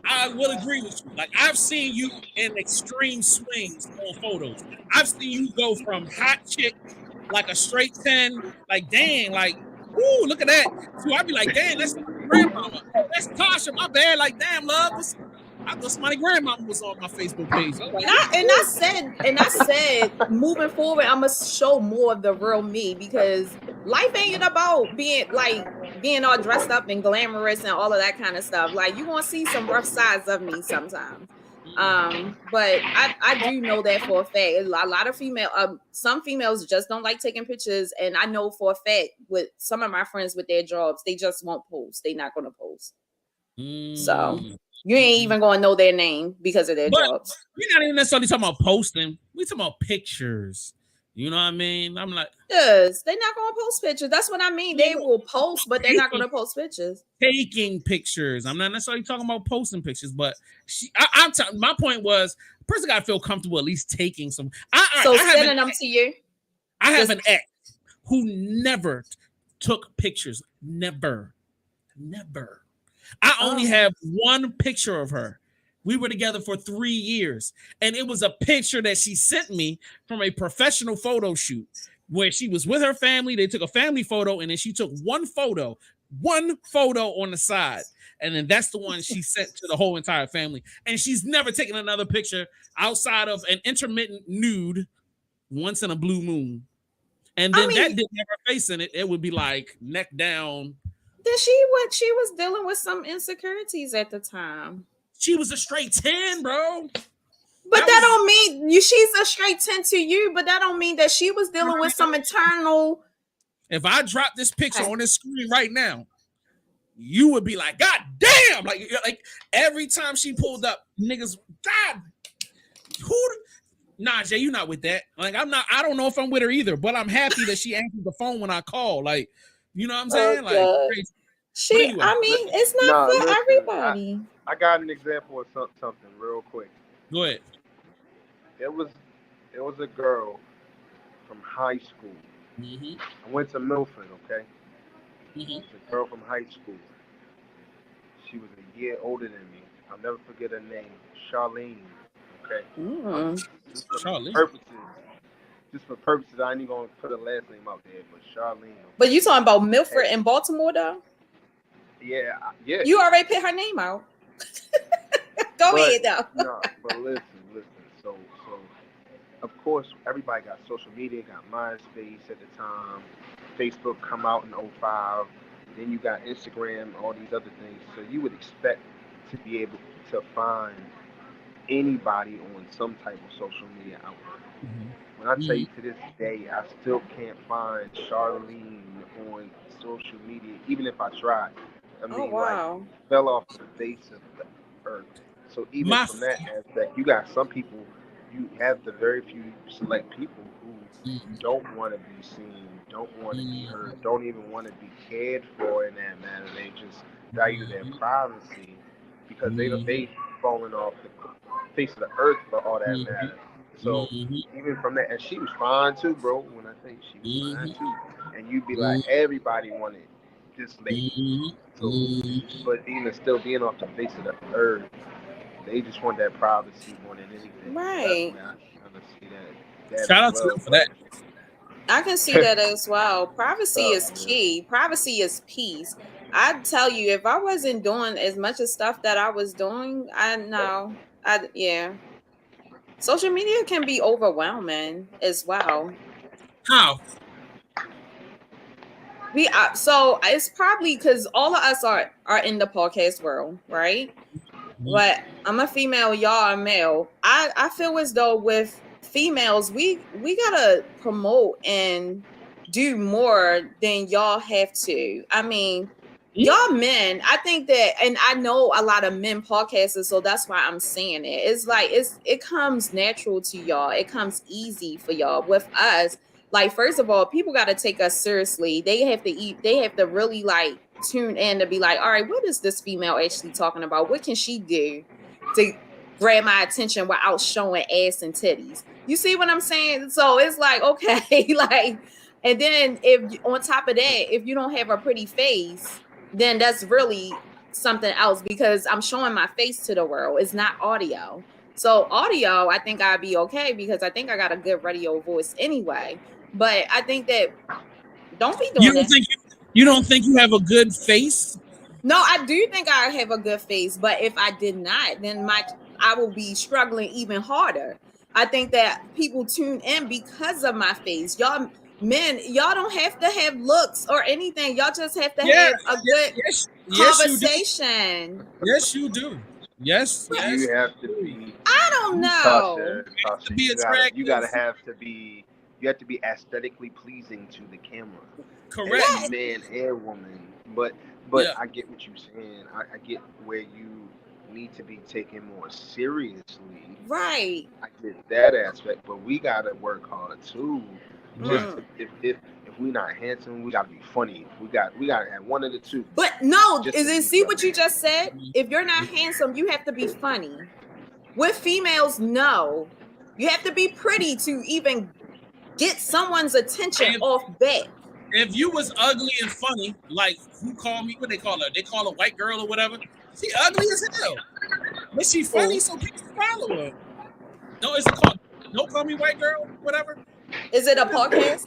I will agree with you. Like I've seen you in extreme swings on photos. I've seen you go from hot chick, like a straight 10, like dang, like ooh, look at that. So I'd be like, dang, that's my grandmama. That's Tasha, my bad. Like, damn, love. I thought somebody grandmama was on my Facebook page. Like, I said, moving forward, I'm gonna show more of the real me, because life ain't about being all dressed up and glamorous and all of that kind of stuff. Like, you gonna see some rough sides of me sometimes. But I do know that for a fact. A lot of some females just don't like taking pictures, and I know for a fact with some of my friends with their jobs, they just won't post. They're not gonna post. So you ain't even gonna know their name because of their jobs. We're not even necessarily talking about posting. We're talking about pictures. You know what I mean? I'm like, yes, they're not gonna post pictures. That's what I mean. They will post, but they're not gonna post pictures. Taking pictures. I'm not necessarily talking about posting pictures, but my point was, a person gotta feel comfortable at least taking some. Sending them to you. I have an ex who never took pictures. Never. I only have one picture of her. We were together for 3 years, and it was a picture that she sent me from a professional photo shoot where she was with her family. They took a family photo, and then she took one photo on the side, and then that's the one she sent to the whole entire family. And she's never taken another picture outside of an intermittent nude once in a blue moon. And then that didn't have her face in it. It would be like neck down. Then she was dealing with some insecurities at the time. She was a straight 10, bro. But that don't mean she's a straight 10 to you, but that don't mean that she was dealing with some internal. If I drop this picture on this screen right now, you would be like, God damn! Like every time she pulled up, niggas, God, nah, Jay, you not with that. Like I don't know if I'm with her either, but I'm happy that she answered the phone when I call. Like, you know what I'm saying? Crazy. It's not for everybody. I got an example of something real quick. Go ahead. It was a girl from high school. Mm-hmm. I went to Milford, okay? Mm-hmm. It's a girl from high school. She was a year older than me. I'll never forget her name, Charlene. Okay. Just for purposes, I ain't even gonna put her last name out there, but Charlene. Okay? But you talking about Milford in Baltimore, though? Yeah. You already put her name out. Go ahead, though. No, but listen. So of course, everybody got social media, got MySpace at the time. Facebook come out in 2005. Then you got Instagram, all these other things. So you would expect to be able to find anybody on some type of social media outlet. When I tell you to this day, I still can't find Charlene on social media, even if I tried. I mean, like, fell off the face of the earth. So even from that aspect, you got some people, you have the very few select people who don't want to be seen, don't want to be heard, don't even want to be cared for in that manner. They just value their privacy because they've fallen off the face of the earth for all that matter. So even from that, and she was fine too, bro. When I think she was fine too, and you'd be like, everybody wanted this lady. So, but even still being off the face of the earth, they just want that privacy more than anything. Right. Shout out to them for that. I can see that as well. Privacy is key. Privacy is peace. I tell you, if I wasn't doing as much of stuff that I was doing, social media can be overwhelming as well. How? So it's probably because all of us are in the podcast world, right? But I'm a female, y'all are male. I feel as though with females, we gotta promote and do more than y'all have to. I mean, y'all men, I think that, and I know a lot of men podcasters, so that's why I'm saying it. It's like it comes natural to y'all. It comes easy for y'all. With us, like, first of all, people got to take us seriously. They have to really like tune in to be like, all right, what is this female actually talking about? What can she do to grab my attention without showing ass and titties? You see what I'm saying? So it's like, okay, like, and then if on top of that, if you don't have a pretty face, then that's really something else, because I'm showing my face to the world. It's not audio. So audio, I think I'd be okay, because I think I got a good radio voice anyway. But I think that don't be doing that. You don't think you have a good face? No, I do think I have a good face, but if I did not, then I will be struggling even harder. I think that people tune in because of my face. Y'all men, y'all don't have to have looks or anything. Y'all just have to have a good conversation. Yes, you do. Yes. You have to be. I don't know. Tasha, you have to be aesthetically pleasing to the camera. Correct. As man and woman. But yeah. I get what you're saying. I get where you need to be taken more seriously. Right. I get that aspect, but we gotta work hard too. Just if we're not handsome, we gotta be funny. We gotta have one of the two. But no, see what you just said? If you're not handsome, you have to be funny. With females, no. You have to be pretty to even get someone's attention off bat. If you was ugly and funny, like who called me? What they call her? They call her white girl or whatever. She ugly as hell, but she funny, so people follow her. No, is it called? Don't call me white girl, whatever. Is it a podcast?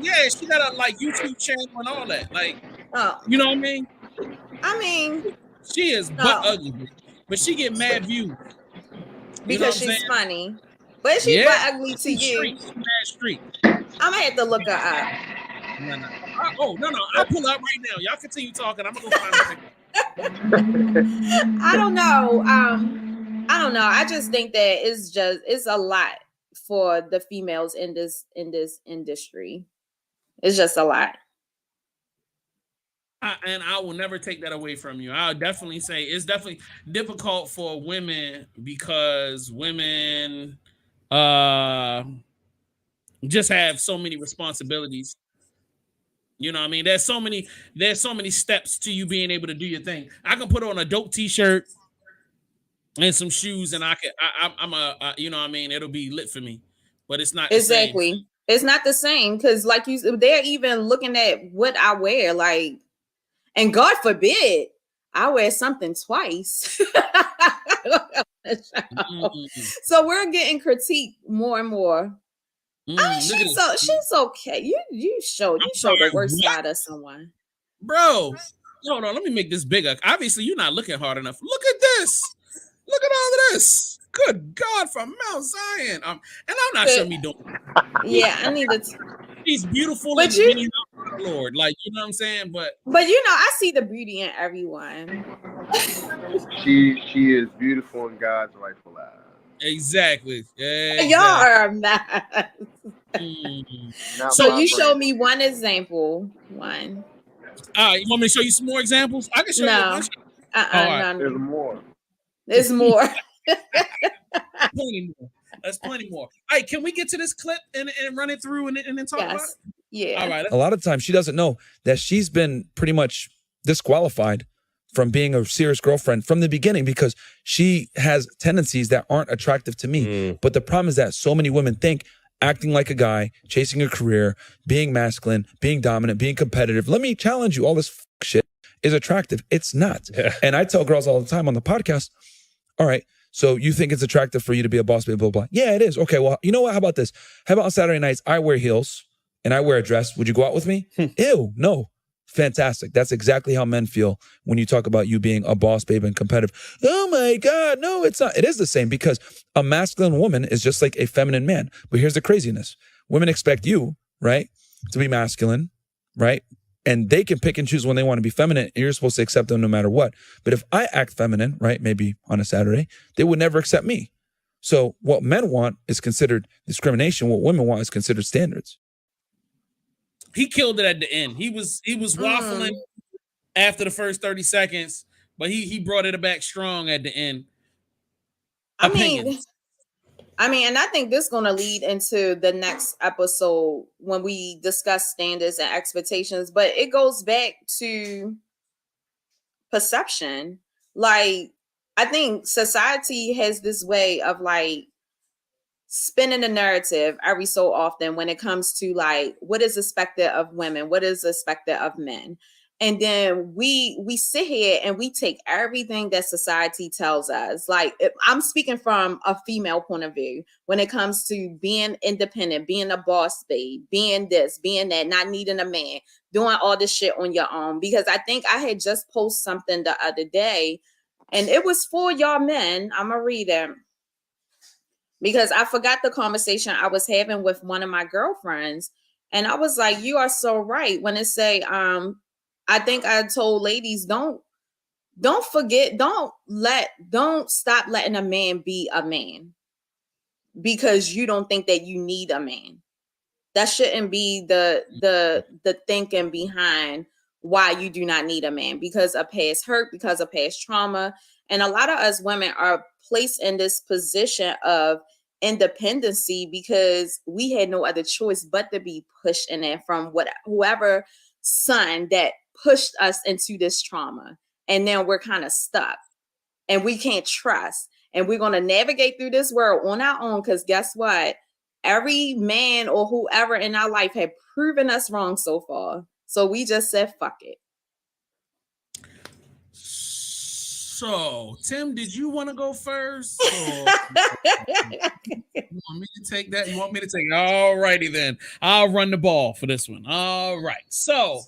Yeah, she got a like YouTube channel and all that. Like, you know what I mean? I mean, she is butt ugly, but she get mad views because she's funny. But she's butt ugly to you. Street. I'm gonna have to look her up. No. I'll pull up right now. Y'all continue talking. I'm gonna go find her. I don't know. I just think that it's a lot for the females in this industry. It's just a lot. And I will never take that away from you. I'll definitely say it's definitely difficult for women because women just have so many responsibilities. You know what I mean? There's so many steps to you being able to do your thing. I can put on a dope t-shirt and some shoes and I'm you know what I mean? It'll be lit for me, but it's not exactly. The same. It's not the same. Cause like they're even looking at what I wear, like, and God forbid I wear something twice. So we're getting critiqued more and more. She's okay. You show the worst side of someone, bro. Hold on, let me make this bigger. Obviously, you're not looking hard enough. Look at this. Look at all of this. Good God, from Mount Zion. And I'm not sure me doing. Yeah, I need to. She's beautiful, but Lord, like you know what I'm saying. But you know, I see the beauty in everyone. She is beautiful in God's rightful eyes. Exactly. Y'all are a mess. So you show me one example. One. You want me to show you some more examples? I can show you. No. There's more. There's more. Plenty more. That's plenty more. All right, can we get to this clip and run it through and then talk about it? Yeah. All right. A lot of times she doesn't know that she's been pretty much disqualified from being a serious girlfriend from the beginning because she has tendencies that aren't attractive to me. But the problem is that so many women think acting like a guy, chasing a career, being masculine, being dominant, being competitive, let me challenge you, all this shit is attractive. It's not. Yeah. And I tell girls all the time on the podcast, all right, so you think it's attractive for you to be a boss, blah, blah, blah. Yeah, it is. Okay, well, you know what? How about this? How about on Saturday nights, I wear heels and I wear a dress. Would you go out with me? Ew, no. Fantastic. That's exactly how men feel when you talk about you being a boss babe and competitive. Oh my God, no, it's not. It is the same because a masculine woman is just like a feminine man. But here's the craziness. Women expect you, right, to be masculine, right? And they can pick and choose when they want to be feminine. And you're supposed to accept them no matter what. But if I act feminine, right, maybe on a Saturday, they would never accept me. So what men want is considered discrimination. What women want is considered standards. He killed it at the end. He was waffling after the first 30 seconds, but he brought it back strong at the end. I mean, and I think this is going to lead into the next episode when we discuss standards and expectations, but it goes back to perception. Like, I think society has this way of like spinning the narrative every so often when it comes to like what is expected of women, what is expected of men. And then we sit here and we take everything that society tells us. Like, I'm speaking from a female point of view when it comes to being independent, being a boss babe, being this, being that, not needing a man, doing all this shit on your own. Because I think I had just posted something the other day and it was for y'all men. I'm gonna read it because I forgot the conversation I was having with one of my girlfriends. And I was like, you are so right when it say, I think I told ladies, don't forget, don't stop letting a man be a man because you don't think that you need a man. That shouldn't be the thinking behind why you do not need a man, because of past hurt, because of past trauma. And a lot of us women are placed in this position of independency because we had no other choice but to be pushed in there from whoever son that pushed us into this trauma. And then we're kind of stuck and we can't trust. And we're going to navigate through this world on our own because guess what? Every man or whoever in our life had proven us wrong so far. So we just said, fuck it. So, Tim, did you want to go first? You want me to take that? You want me to take it? All righty then. I'll run the ball for this one. All right. So,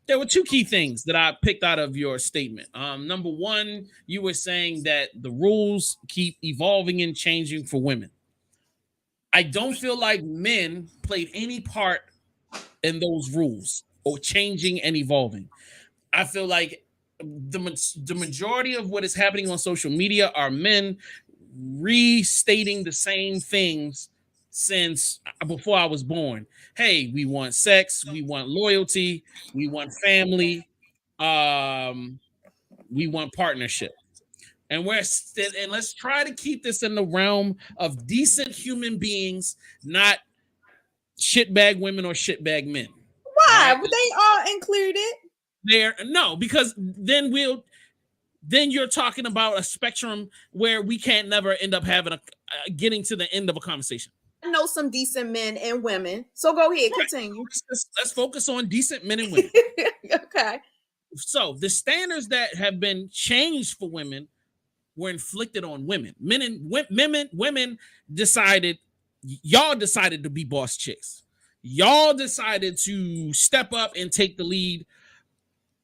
there were two key things that I picked out of your statement. Number one, you were saying that the rules keep evolving and changing for women. I don't feel like men played any part in those rules or changing and evolving. I feel like the majority of what is happening on social media are men restating the same things since before I was born. Hey, we want sex, we want loyalty, we want family, we want partnership. And let's try to keep this in the realm of decent human beings, not shitbag women or shitbag men. Why? Right? Were they all included? No, because then you're talking about a spectrum where we can't never end up having getting to the end of a conversation. I know some decent men and women, so go ahead, continue. Let's focus on decent men and women. Okay. So the standards that have been changed for women were inflicted on women. Women decided, y'all decided to be boss chicks. Y'all decided to step up and take the lead.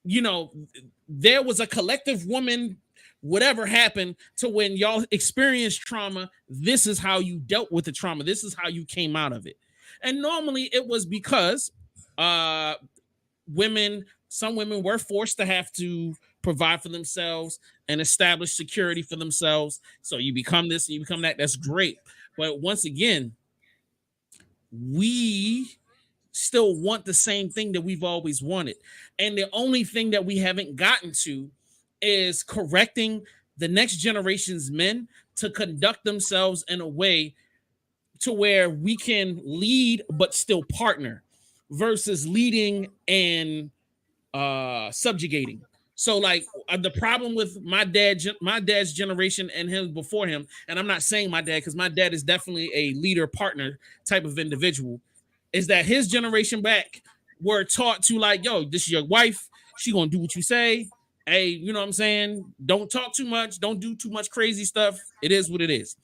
You know, there was a collective woman, whatever happened to when y'all experienced trauma, this is how you dealt with the trauma. This is how you came out of it. And normally it was because some women were forced to have to provide for themselves and establish security for themselves. So you become this, you become that. That's great. But once again, we still want the same thing that we've always wanted. And the only thing that we haven't gotten to is correcting the next generation's men to conduct themselves in a way to where we can lead but still partner versus leading and subjugating. So like the problem with my dad's generation and him before him, and I'm not saying my dad because my dad is definitely a leader partner type of individual, is that his generation back were taught to like, yo, this is your wife. She gonna do what you say. Hey, you know what I'm saying? Don't talk too much. Don't do too much crazy stuff. It is what it is.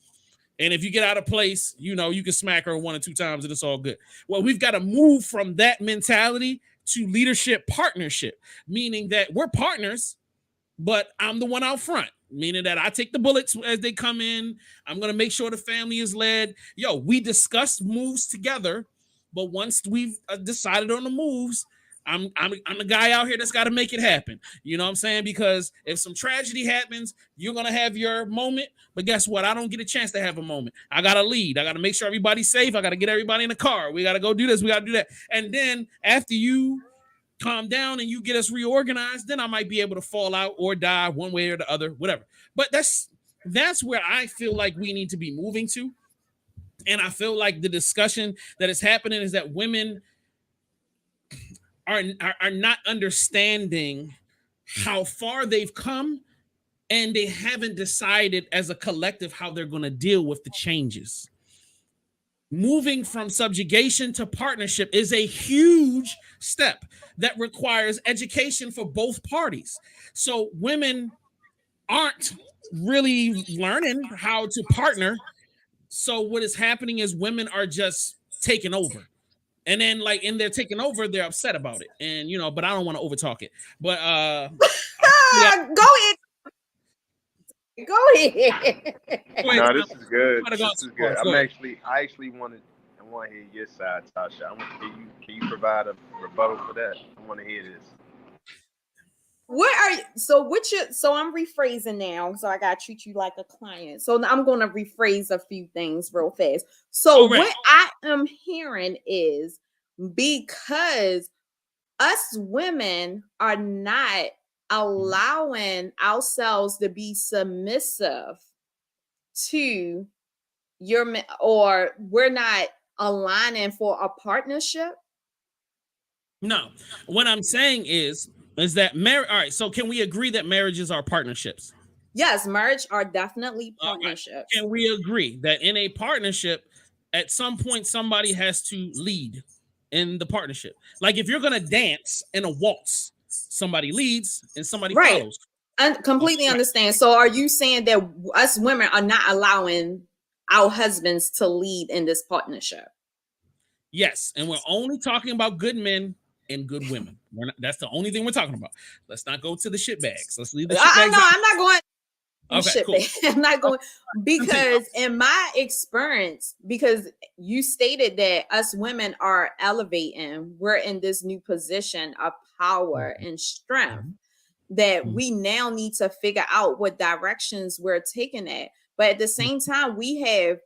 And if you get out of place, you know, you can smack her 1 or 2 times and it's all good. Well, we've got to move from that mentality to leadership partnership, meaning that we're partners, but I'm the one out front, meaning that I take the bullets as they come in. I'm going to make sure the family is led. Yo, we discuss moves together. But once we've decided on the moves, I'm the guy out here that's got to make it happen. You know what I'm saying? Because if some tragedy happens, you're gonna have your moment. But guess what? I don't get a chance to have a moment. I gotta lead. I gotta make sure everybody's safe. I gotta get everybody in the car. We gotta go do this. We gotta do that. And then after you calm down and you get us reorganized, then I might be able to fall out or die one way or the other, whatever. But that's where I feel like we need to be moving to. And I feel like the discussion that is happening is that women are not understanding how far they've come, and they haven't decided as a collective how they're going to deal with the changes. Moving from subjugation to partnership is a huge step that requires education for both parties. So women aren't really learning how to partner. So what is happening is women are just taking over. And then like in their taking over, they're upset about it. And but I don't want to overtalk it. But yeah. Go ahead. No, this is good. This is good. I actually want to hear your side, Tasha. Can you provide a rebuttal for that? I want to hear this. So I'm rephrasing now. So I gotta treat you like a client. So I'm gonna rephrase a few things real fast. So what I am hearing is, because us women are not allowing ourselves to be submissive to your man, or we're not aligning for a partnership. No, what I'm saying is that marriage. All right, so can we agree that marriages are partnerships? Yes, marriage are definitely partnerships. Right. Can we agree that in a partnership, at some point, somebody has to lead in the partnership? Like if you're gonna dance in a waltz, somebody leads and somebody follows. I completely understand. So are you saying that us women are not allowing our husbands to lead in this partnership? Yes, and we're only talking about good men and good women. That's the only thing we're talking about. Let's not go to the shit bags. Let's leave the shit bags. No, I'm not going. Okay, cool. I'm not going, because in my experience, because you stated that us women are elevating, we're in this new position of power and strength, that we now need to figure out what directions we're taking it. But at the same time, we have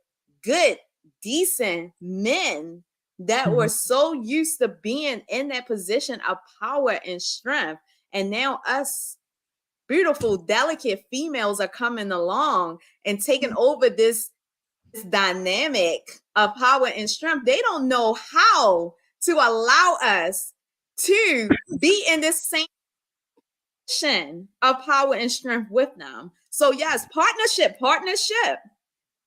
good, decent men that were so used to being in that position of power and strength. And now us beautiful, delicate females are coming along and taking over this dynamic of power and strength. They don't know how to allow us to be in this same position of power and strength with them. So yes, partnership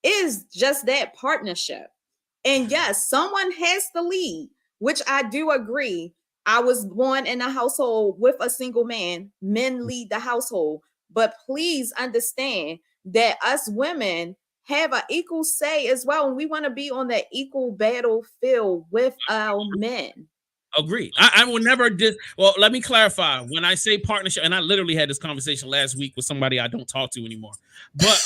is just that, partnership. And yes, someone has to lead, which I do agree. I was born in a household with a single man. Men lead the household. But please understand that us women have an equal say as well. And we want to be on that equal battlefield with our men. Agreed. I will never well, let me clarify. When I say partnership, and I literally had this conversation last week with somebody I don't talk to anymore. But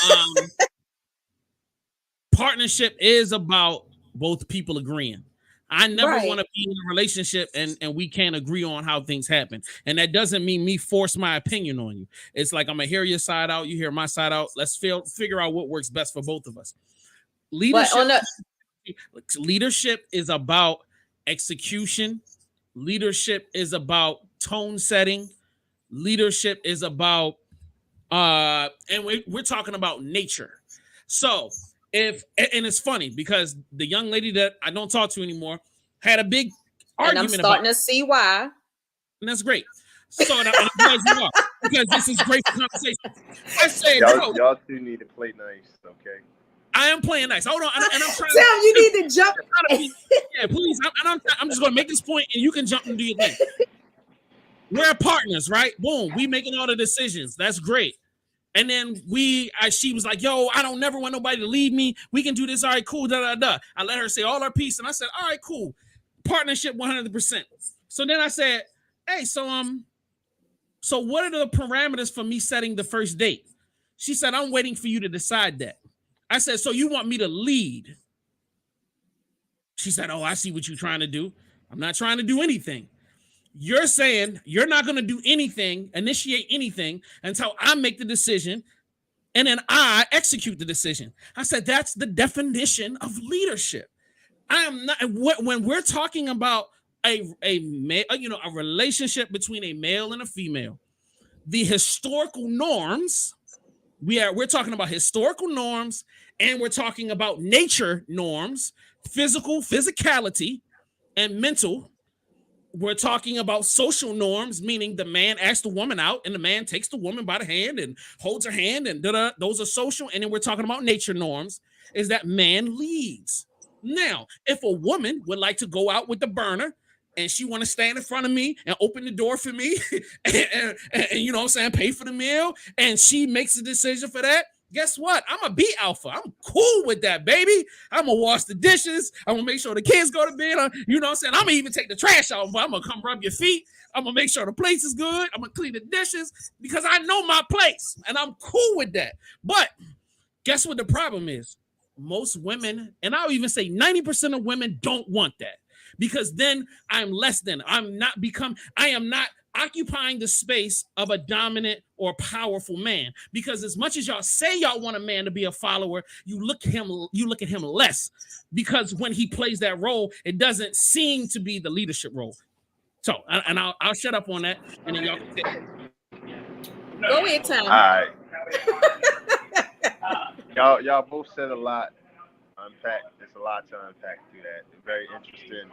partnership is about both people agreeing. I never want to be in a relationship and we can't agree on how things happen. And that doesn't mean me force my opinion on you. It's like, I'm going to hear your side out. You hear my side out. Let's figure out what works best for both of us. Leadership is about execution. Leadership is about tone setting. Leadership is about, and we're talking about nature. So, and it's funny because the young lady that I don't talk to anymore had a big argument. And I'm starting to see why. And that's great. So I'm glad you are, because this is great conversation. I said, y'all two need to play nice, okay? I am playing nice. Hold on, and I'm trying. Sam, you need to jump. Yeah, please. I'm just going to make this point, and you can jump and do your thing. We're partners, right? Boom. We making all the decisions. That's great. And then she was like, yo, I don't never want nobody to leave me. We can do this. All right, cool. I let her say all her piece. And I said, all right, cool. Partnership 100%. So then I said, hey, so what are the parameters for me setting the first date? She said, I'm waiting for you to decide that. I said, so you want me to lead? She said, oh, I see what you're trying to do. I'm not trying to do anything. you're saying you're not going to do anything, initiate anything until I make the decision and then I execute the decision. I said, that's the definition of leadership. I am not, when we're talking about a relationship between a male and a female, the historical norms, we're talking about historical norms, and we're talking about nature norms, physicality, and mental. We're talking about social norms, meaning the man asks the woman out and the man takes the woman by the hand and holds her hand, and those are social. And then we're talking about nature norms, is that man leads. Now, if a woman would like to go out with the burner and she want to stand in front of me and open the door for me and you know what I'm saying, pay for the meal, and she makes a decision for that, guess what? I'm gonna be alpha. I'm cool with that, baby. I'm gonna wash the dishes. I'm gonna make sure the kids go to bed. You know what I'm saying? I'm gonna even take the trash out, but I'm gonna come rub your feet. I'm gonna make sure the place is good. I'm gonna clean the dishes because I know my place and I'm cool with that. But guess what the problem is? Most women, and I'll even say 90% of women, don't want that, because then I'm less than. I am not occupying the space of a dominant or powerful man, because as much as y'all say y'all want a man to be a follower, you look at him less, because when he plays that role, it doesn't seem to be the leadership role. So, and I'll shut up on that, and then y'all can take it. Go ahead, Tom. All right. Y'all both said a lot. There's a lot to unpack through that. It's very interesting.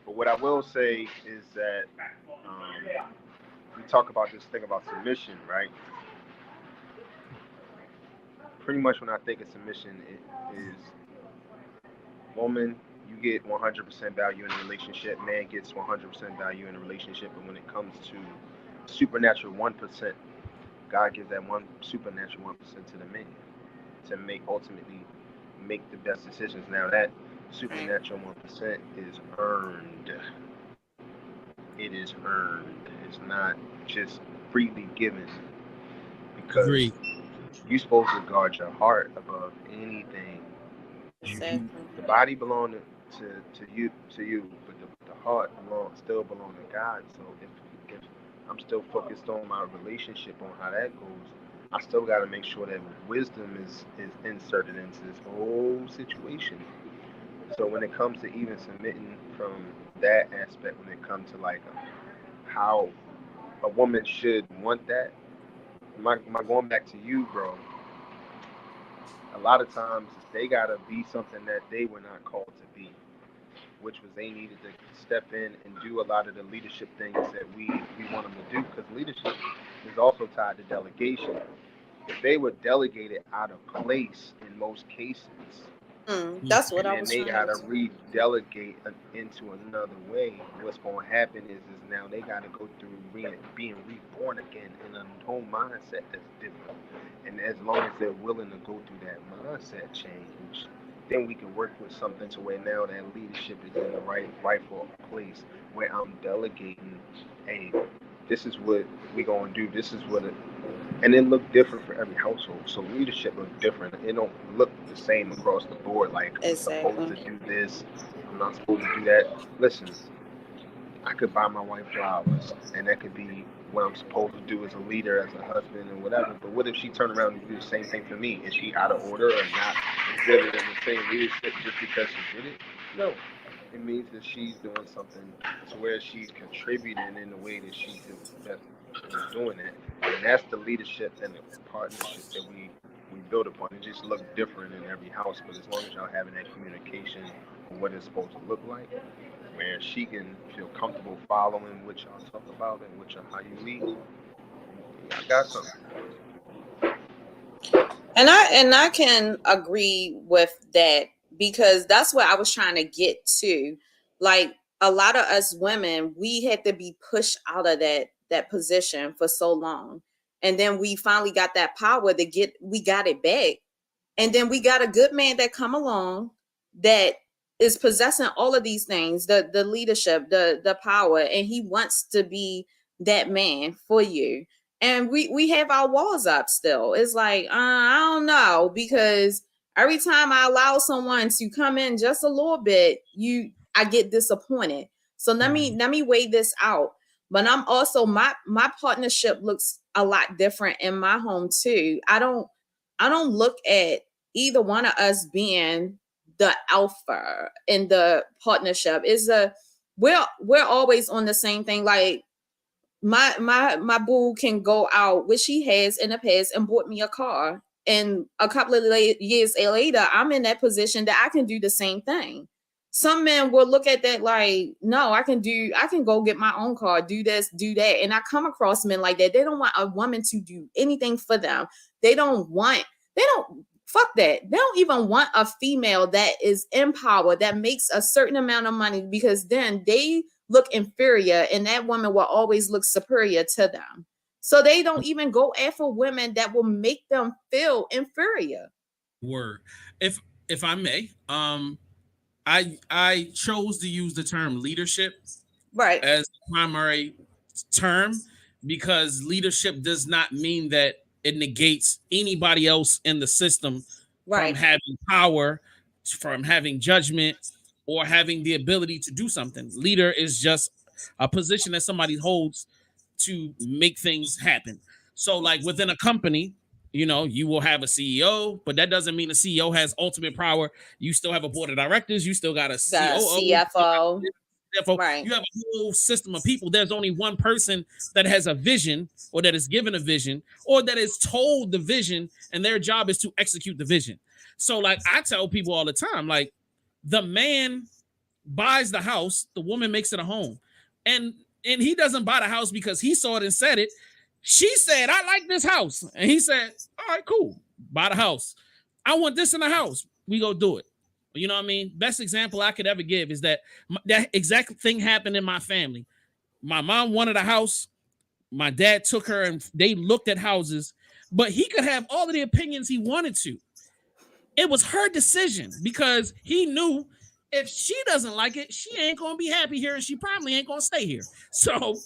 But what I will say is that we talk about this thing about submission, right? Pretty much when I think of submission, it is woman, you get 100% value in a relationship. Man gets 100% value in a relationship. And when it comes to supernatural 1%, God gives that one supernatural 1% to the man to ultimately make the best decisions. Now that supernatural 1% is earned. It is earned. It's not just freely given, because you're supposed to guard your heart above anything. The body belongs to you, but the heart still belongs to God. So if I'm still focused on my relationship, on how that goes, I still got to make sure that wisdom is inserted into this whole situation. So when it comes to even submitting from that aspect, when it comes to like how a woman should want that, my going back to you, bro, a lot of times they got to be something that they were not called to be, which was they needed to step in and do a lot of the leadership things that we want them to do, because leadership is also tied to delegation. If they were delegated out of place in most cases, that's what I was trying to. And they got to re-delegate into another way. What's going to happen is now they got to go through being reborn again in a whole mindset that's different. And as long as they're willing to go through that mindset change, then we can work with something to where now that leadership is in the rightful place, where I'm delegating, hey, this is what we're going to do. This is what and it look different for every household. So leadership look different. It don't look the same across the board. Like, I'm supposed to do this, I'm not supposed to do that. Listen, I could buy my wife flowers, and that could be what I'm supposed to do as a leader, as a husband, and whatever. But what if she turned around and do the same thing for me? Is she out of order or not exhibiting the same leadership just because she did it? No. It means that she's doing something to where she's contributing in the way that she's doing it. And that's the leadership and the partnership that we build upon. It just looks different in every house, but as long as y'all having that communication of what it's supposed to look like, where she can feel comfortable following what y'all talk about and how you lead, I got something. And I can agree with that, because that's what I was trying to get to. Like, a lot of us women, we had to be pushed out of that position for so long. And then we finally got that power we got it back. And then we got a good man that come along that is possessing all of these things, the leadership, the power, and he wants to be that man for you. And we have our walls up still. It's like, I don't know, because every time I allow someone to come in just a little bit, I get disappointed. So let me weigh this out. but I'm also my partnership looks a lot different in my home too. I don't look at either one of us being the alpha in the partnership. We're always on the same thing. Like my boo can go out, which she has in the past, and bought me a car. And a couple of years later, I'm in that position that I can do the same thing. Some men will look at that like, no, I can go get my own car, do this, do that. And I come across men like that. They don't want a woman to do anything for them. Fuck that. They don't even want a female that is in power, that makes a certain amount of money, because then they look inferior and that woman will always look superior to them. So they don't even go after women that will make them feel inferior. Word. If I may, I chose to use the term leadership right as the primary term, because leadership does not mean that it negates anybody else in the system from having power, from having judgment, or having the ability to do something. Leader is just a position that somebody holds to make things happen. So like within a company, you will have a CEO, but that doesn't mean the CEO has ultimate power. You still have a board of directors. You still got a CFO. Right. You have a whole system of people. There's only one person that has a vision, or that is given a vision, or that is told the vision, and their job is to execute the vision. So like I tell people all the time, like the man buys the house, the woman makes it a home. And he doesn't buy the house because he saw it and said it. She said, I like this house. And he said, all right, cool. Buy the house. I want this in the house. We go do it. You know what I mean? Best example I could ever give is that exact thing happened in my family. My mom wanted a house. My dad took her and they looked at houses, but he could have all of the opinions he wanted to. It was her decision, because he knew if she doesn't like it, she ain't going to be happy here, and she probably ain't going to stay here. So,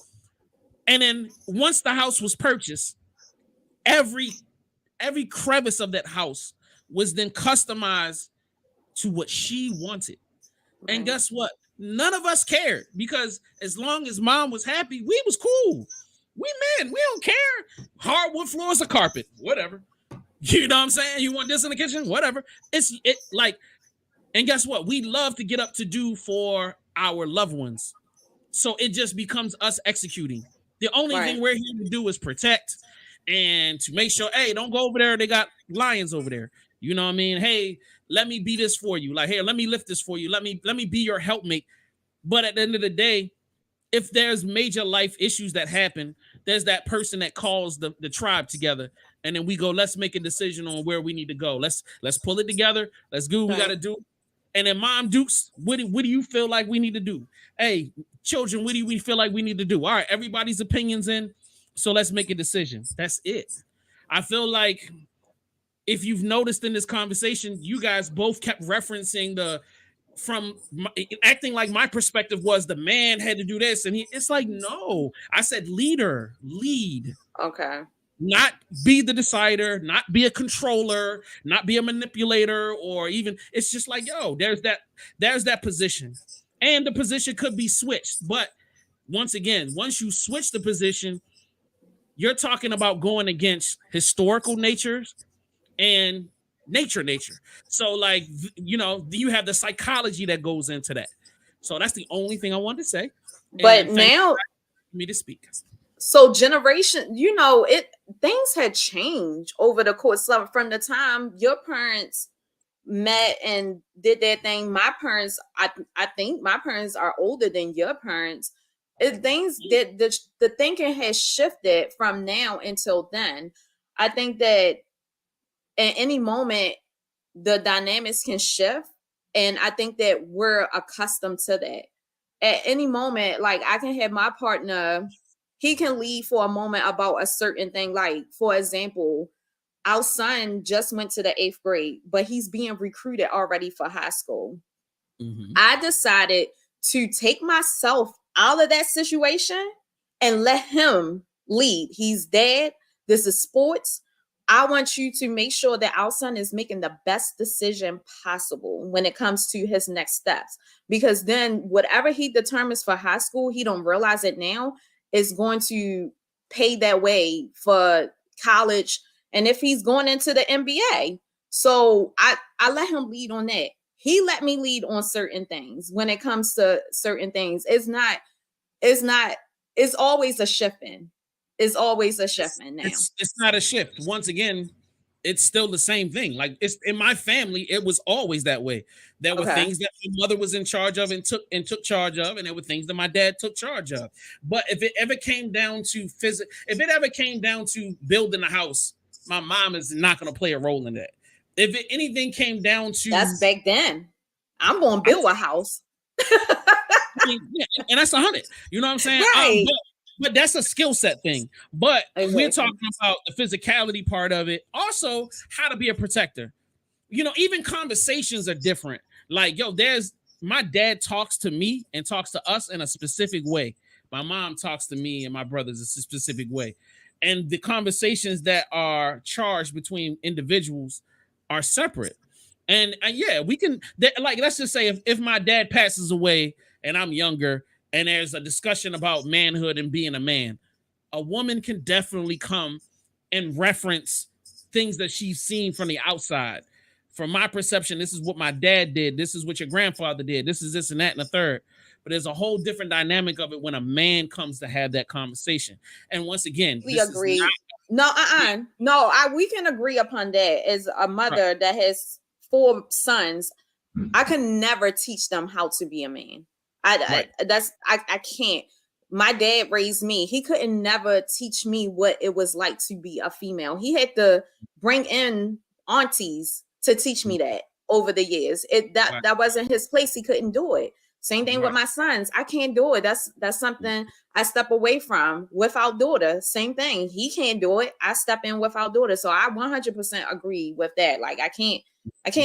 and then once the house was purchased, every crevice of that house was then customized to what she wanted. Right. And guess what? None of us cared, because as long as mom was happy, we was cool. We don't care. Hardwood floors or carpet, whatever. You know what I'm saying? You want this in the kitchen? Whatever. And guess what? We love to get up to do for our loved ones. So it just becomes us executing. The only thing we're here to do is protect and to make sure, hey, don't go over there. They got lions over there. You know what I mean? Hey, let me be this for you. Like, hey, let me lift this for you. Let me be your helpmate. But at the end of the day, if there's major life issues that happen, there's that person that calls the tribe together. And then we go, let's make a decision on where we need to go. Let's pull it together. Let's do what we got to do. And then Mom Dukes, what do you feel like we need to do? Hey, children, what do we feel like we need to do? All right, everybody's opinions in. So let's make a decision. That's it. I feel like if you've noticed in this conversation, you guys both kept referencing acting like my perspective was the man had to do this. And it's like, no, I said lead. Okay. Not be the decider, not be a controller, not be a manipulator, or even, it's just like, yo, there's that position. And the position could be switched. But once again, once you switch the position, you're talking about going against historical natures and nature. So like, you have the psychology that goes into that. So that's the only thing I wanted to say. But now me to speak. So generation, things had changed over the course of from the time your parents met and did their thing. My parents, I think my parents are older than your parents. Things that the thinking has shifted from now until then. I think that at any moment the dynamics can shift, and I think that we're accustomed to that. At any moment, like I can have my partner. He can leave for a moment about a certain thing. Like, for example, our son just went to the 8th grade, but he's being recruited already for high school. Mm-hmm. I decided to take myself out of that situation and let him lead. He's dad. This is sports. I want you to make sure that our son is making the best decision possible when it comes to his next steps. Because then whatever he determines for high school, he don't realize it now. is going to pay that way for college, and if he's going into the NBA. So I let him lead on that. He let me lead on certain things. When it comes to certain things, it's always a shifting. It's always a shifting now. It's not a shift. Once again, it's still the same thing. Like, it's in my family, it was always that way. There were things that my mother was in charge of and took charge of, and there were things that my dad took charge of. But if it ever came down to building a house, my mom is not going to play a role in that. If anything came down to, that's back then. I'm going to build a house. And that's 100. You know what I'm saying? Right. But that's a skill set thing. But we're talking about the physicality part of it. Also, how to be a protector. You know, even conversations are different. Like, my dad talks to me and talks to us in a specific way. My mom talks to me and my brothers in a specific way. And the conversations that are charged between individuals are separate. And we can, like, let's just say if my dad passes away and I'm younger, and there's a discussion about manhood and being a man, a woman can definitely come and reference things that she's seen from the outside. From my perception, this is what my dad did. This is what your grandfather did. This is this and that and the third. But there's a whole different dynamic of it when a man comes to have that conversation. And once again, we agree. We can agree upon that. As a mother that has 4 sons, I can never teach them how to be a man. I can't. My dad raised me. He couldn't never teach me what it was like to be a female. He had to bring in aunties to teach me that over the years. That wasn't his place. He couldn't do it. Same thing with my sons. I can't do it. That's something I step away from. With our daughter, same thing. He can't do it. I step in with our daughter. So I 100% agree with that. Like, I can't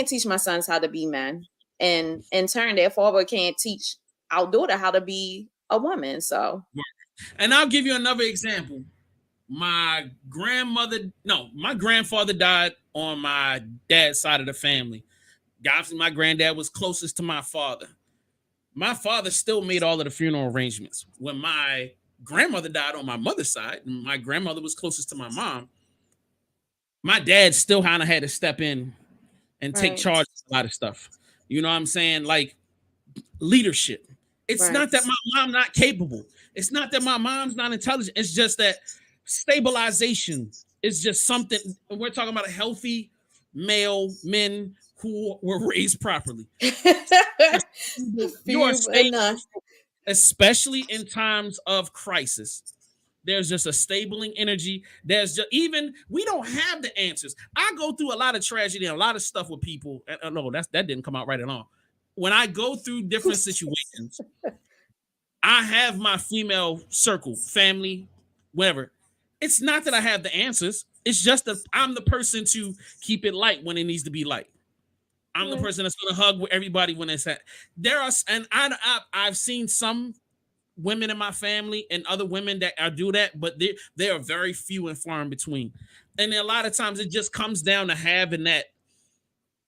teach my sons how to be men, and in turn, their father can't teach our daughter how to be a woman. So, and I'll give you another example. My grandfather died on my dad's side of the family. Obviously, my granddad was closest to my father. My father still made all of the funeral arrangements. When my grandmother died on my mother's side, and my grandmother was closest to my mom, my dad still kind of had to step in and take charge of a lot of stuff. You know what I'm saying? Like, leadership. It's not that my mom not capable. It's not that my mom's not intelligent. It's just that stabilization is just something. We're talking about a healthy male men who were raised properly. You are stable, especially in times of crisis. There's just a stabling energy. There's just, even we don't have the answers. I go through a lot of tragedy and a lot of stuff with people. No, that didn't come out right at all. When I go through different situations, I have my female circle, family, whatever. It's not that I have the answers. It's just that I'm the person to keep it light when it needs to be light. I'm the person that's going to hug with everybody when it's at. I've seen some women in my family and other women that do that, but they are very few and far in between. And a lot of times it just comes down to having that.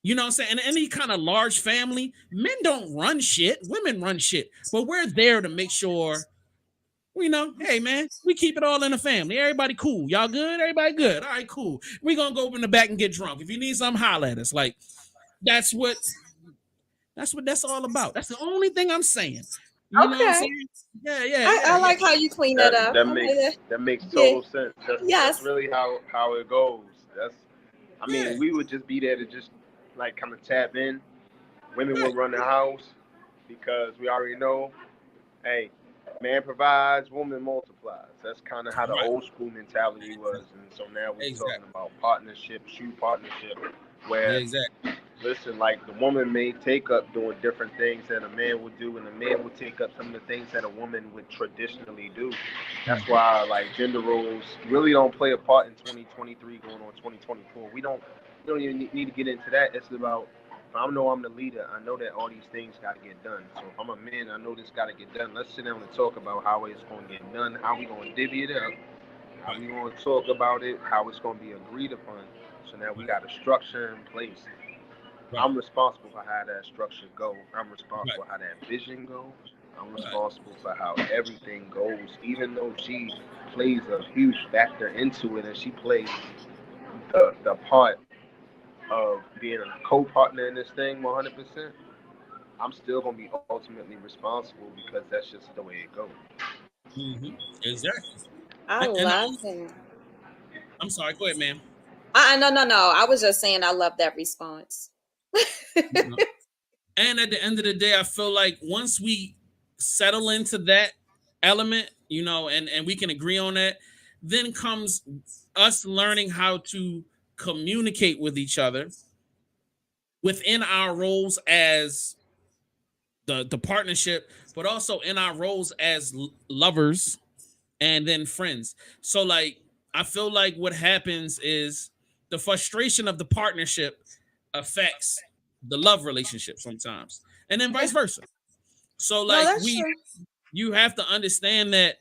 You know what I'm saying? In any kind of large family, men don't run shit. Women run shit. But we're there to make sure, hey, man, we keep it all in the family. Everybody cool. Y'all good? Everybody good. All right, cool. We're going to go in the back and get drunk. If you need something, holler at us. Like, that's what that's all about. That's the only thing I'm saying. You know what I'm saying? Yeah. I like how you clean that up. That makes total sense. That's really how it goes. We would just be there to just like kind of tap in. Women will run the house because we already know, hey, man provides, woman multiplies. That's kind of how the old school mentality was. And so now we're talking about partnership, true partnership, where listen, like the woman may take up doing different things that a man would do, and the man would take up some of the things that a woman would traditionally do. That's why like gender roles really don't play a part in 2023 going on 2024. We don't even need to get into that. It's about, if I know I'm the leader, I know that all these things got to get done. So if I'm a man, I know this got to get done. Let's sit down and talk about how it's going to get done, how we going to divvy it up, how we going to talk about it, how it's going to be agreed upon. So now we got a structure in place. I'm responsible for how that structure go. I'm responsible for how that vision goes. I'm responsible for how everything goes, even though she plays a huge factor into it, and she plays the part of being a co-partner in this thing 100%. I'm still gonna be ultimately responsible because that's just the way it goes. Mm-hmm. Exactly. I And love him. I'm sorry. Go ahead, ma'am. No. I was just saying I love that response. And at the end of the day, I feel like once we settle into that element, and we can agree on that, then comes us learning how to communicate with each other within our roles as the partnership, but also in our roles as lovers and then friends. So like I feel like what happens is the frustration of the partnership affects the love relationship sometimes, and then vice versa. So No, like that's true. you have to understand that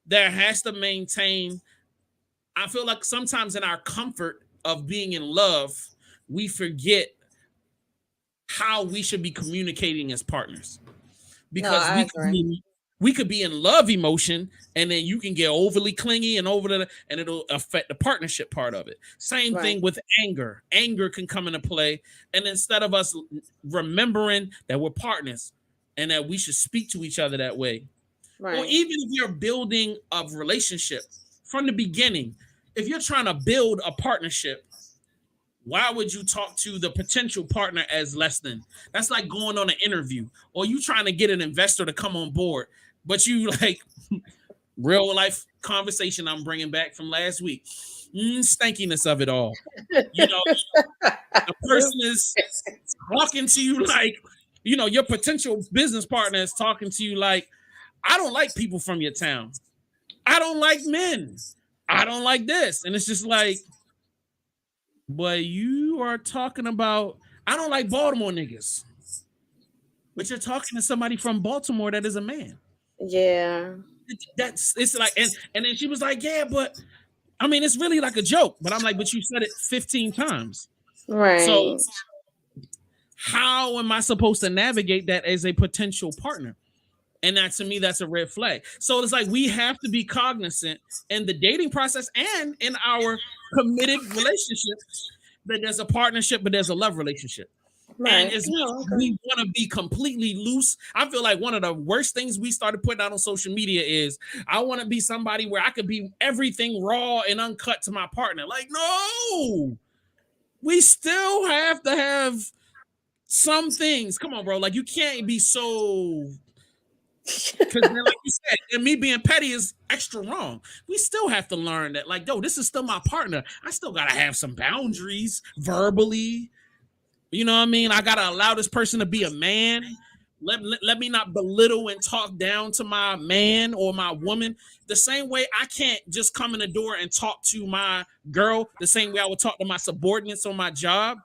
there has to maintain. I feel like sometimes in our comfort of being in love, we forget how we should be communicating as partners, No, because I agree. we could be in love emotion, and then you can get overly clingy and and it'll affect the partnership part of it. Same Right. thing with anger can come into play, and instead of us remembering that we're partners and that we should speak to each other that way, or Right. even if you're building a relationship from the beginning, if you're trying to build a partnership, why would you talk to the potential partner as less than? That's like going on an interview, or you trying to get an investor to come on board, but you like real life conversation I'm bringing back from last week. Stankiness of it all. The person is talking to you like, your potential business partner is talking to you like, I don't like people from your town. I don't like men. I don't like this. And it's just like, but you are talking about, I don't like Baltimore niggas. But you're talking to somebody from Baltimore that is a man. Yeah. It's like, and then she was like, yeah, but I mean, it's really like a joke. But I'm like, but you said it 15 times. Right. So how am I supposed to navigate that as a potential partner? And that, to me, that's a red flag. So it's like we have to be cognizant in the dating process and in our committed relationship that there's a partnership, but there's a love relationship. Right. And as we want to be completely loose, I feel like one of the worst things we started putting out on social media is I want to be somebody where I could be everything raw and uncut to my partner. Like, no, we still have to have some things. Come on, bro. Like, you can't be so. Because then, like you said, and me being petty is extra wrong. We still have to learn that, like, yo, this is still my partner. I still gotta have some boundaries verbally. You know what I mean? I gotta allow this person to be a man. Let me not belittle and talk down to my man or my woman. The same way I can't just come in the door and talk to my girl the same way I would talk to my subordinates on my job.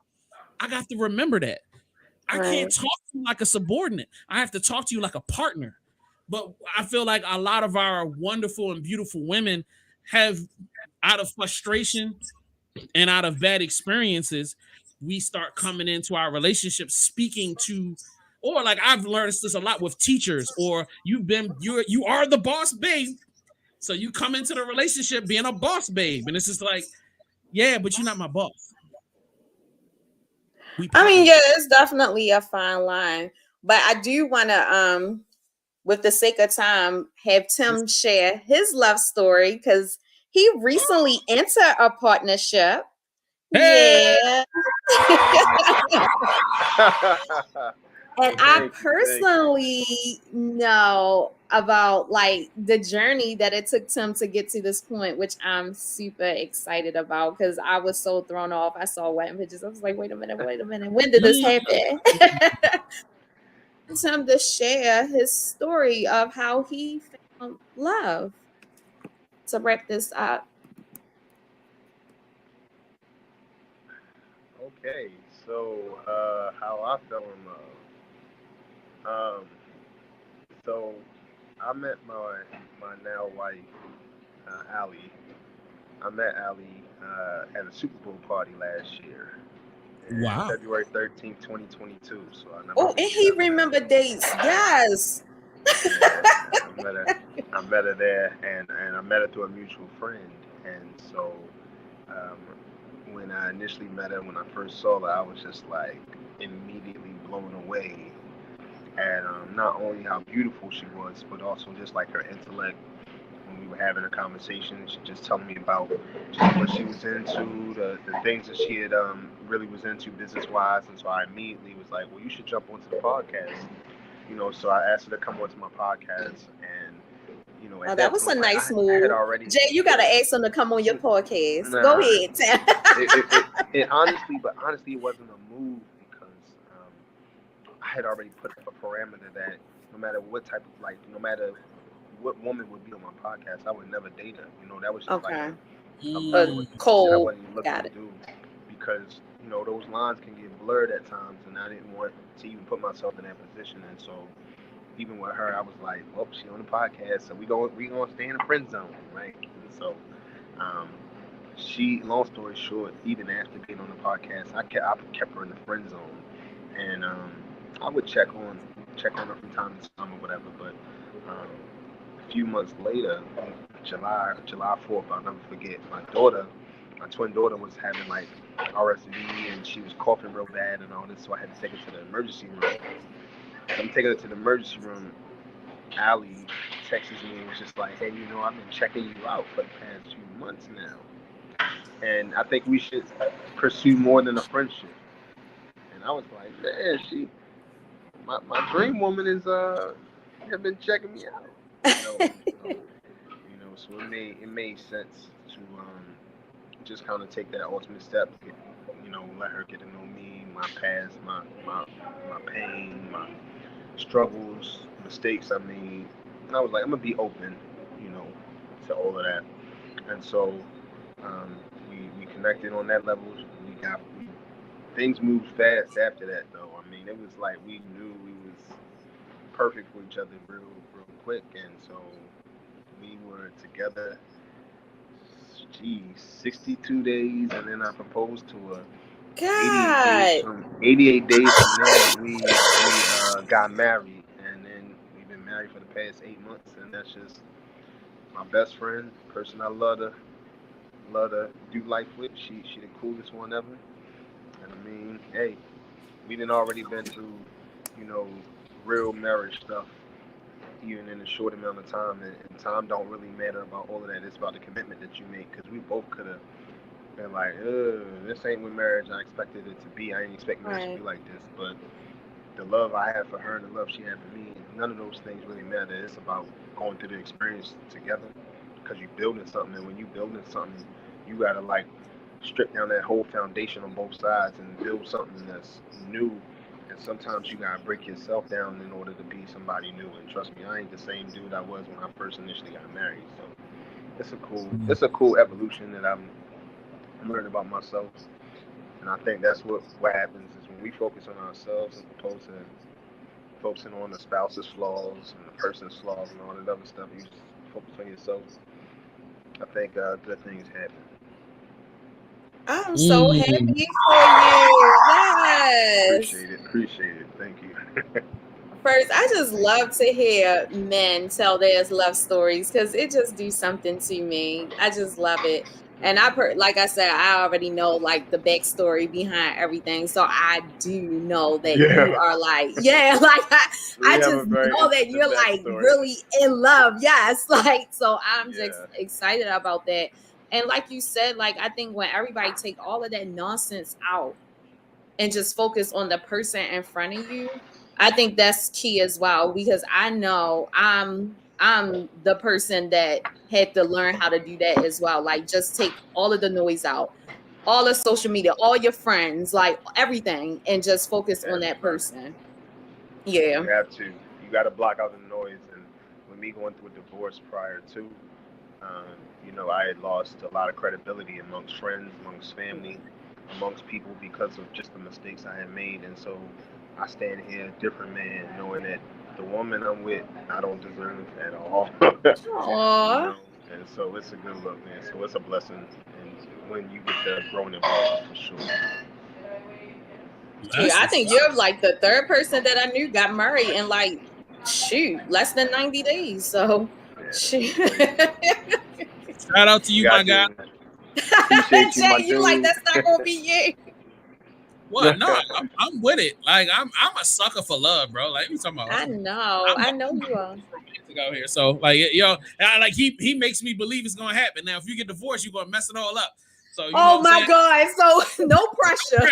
I got to remember that. I can't talk to you like a subordinate. I have to talk to you like a partner. But I feel like a lot of our wonderful and beautiful women have, out of frustration and out of bad experiences, we start coming into our relationship speaking to, or like I've learned this a lot with teachers, or you are the boss babe. So you come into the relationship being a boss babe. And it's just like, yeah, but you're not my boss. I mean, yeah, it's definitely a fine line. But I do want to, with the sake of time, have Tim share his love story because he recently entered a partnership. Hey! Yeah. And I personally know about like the journey that it took Tim to get to this point, which I'm super excited about because I was so thrown off. I saw wedding pictures. I was like, wait a minute. When did this happen? Tim to share his story of how he found love. To wrap this up. Okay, so how I fell in love. So I met my now wife, Allie. I met Allie at a Super Bowl party last year. Wow. February 13th, 2022. So I and he remembered dates. Yes. I met her there, and I met her through a mutual friend. And so when I initially met her, when I first saw her, I was just like immediately blown away at not only how beautiful she was, but also just like her intellect. When we were having a conversation, she just telling me about just what she was into, the things that she had really was into business-wise. And so I immediately was like, well, you should jump onto the podcast. You know, so I asked her to come onto my podcast, and you know, that was a nice move. Jay, you gotta ask them to come on your podcast. Go ahead. Honestly, it wasn't a move because I had already put up a parameter that no matter what type of no matter what woman would be on my podcast, I would never date her. You know, that was just cold. I wasn't looking to do because you know those lines can get blurred at times, and I didn't want to even put myself in that position. And so, even with her, I was like, "Well, she on the podcast, so we gonna stay in the friend zone, right?" And so, she. Long story short, even after being on the podcast, I kept her in the friend zone, and I would check on her from time to time or whatever. But a few months later, July 4th, I'll never forget. My twin daughter was having like RSV, and she was coughing real bad and all this, so I had to take her to the emergency room. So I'm taking her to the emergency room. Allie texts me and was just like, "Hey, you know, I've been checking you out for the past few months now, and I think we should pursue more than a friendship." And I was like, "Man, my dream woman is have been checking me out." So it made sense to just kind of take that ultimate step, you know, let her get to know me, my past, my pain, my struggles, mistakes I made. And I was like, I'm gonna be open, you know, to all of that. And so we connected on that level. Things moved fast after that, though. I mean, it was like we knew we was perfect for each other real quick, and so we were together 62 days, and then I proposed to her. 88 days from that, we got married, and then we've been married for the past 8 months, and that's just my best friend, person I love to do life with. She the coolest one ever. And I mean, hey, we done already been through, you know, real marriage stuff, even in a short amount of time. And time don't really matter about all of that. It's about the commitment that you make. Because we both could have been like, this ain't what marriage I expected it to be. I ain't expecting marriage to be like this. But the love I have for her and the love she had for me, none of those things really matter. It's about going through the experience together. Because you're building something. And when you're building something, you got to like strip down that whole foundation on both sides and build something that's new. And sometimes you gotta break yourself down in order to be somebody new. And trust me, I ain't the same dude I was when I first initially got married. So it's a cool evolution that I'm learning about myself. And I think that's what happens is when we focus on ourselves as opposed to focusing on the spouse's flaws and the person's flaws and all that other stuff. You just focus on yourself. I think good things happen. I'm so happy for you. Yes. Appreciate it. Thank you. First, I just love to hear men tell their love stories because it just do something to me. I just love it. And like I said, I already know like the backstory behind everything. So I do know that you are like, I just know that you're like really in love. Yes. Like, so I'm just excited about that. And like you said, like, I think when everybody take all of that nonsense out and just focus on the person in front of you, I think that's key as well, because I know I'm the person that had to learn how to do that as well. Like, just take all of the noise out, all of social media, all your friends, like everything, and just focus on that person. Yeah. You have to. You got to block out the noise. And with me going through a divorce prior to, you know, I had lost a lot of credibility amongst friends, amongst family, amongst people because of just the mistakes I had made. And so I stand here a different man, knowing that the woman I'm with, I don't deserve at all. Aww. You know? And so it's a good look, man. So it's a blessing. And when you get to growing involved, for sure. Yeah, I think you're like the third person that I knew got married in like Shoot, less than 90 days. So, shoot. Shout out to you, my guy. Appreciate you, my Jay, you like dude. that's not gonna be you. What? No, I'm with it. Like I'm a sucker for love, bro. Like you talking about? I know you are. Romantic out here, so like yo, like he makes me believe it's gonna happen. Now, if you get divorced, you're gonna mess it all up. So you know Oh my God! So no pressure.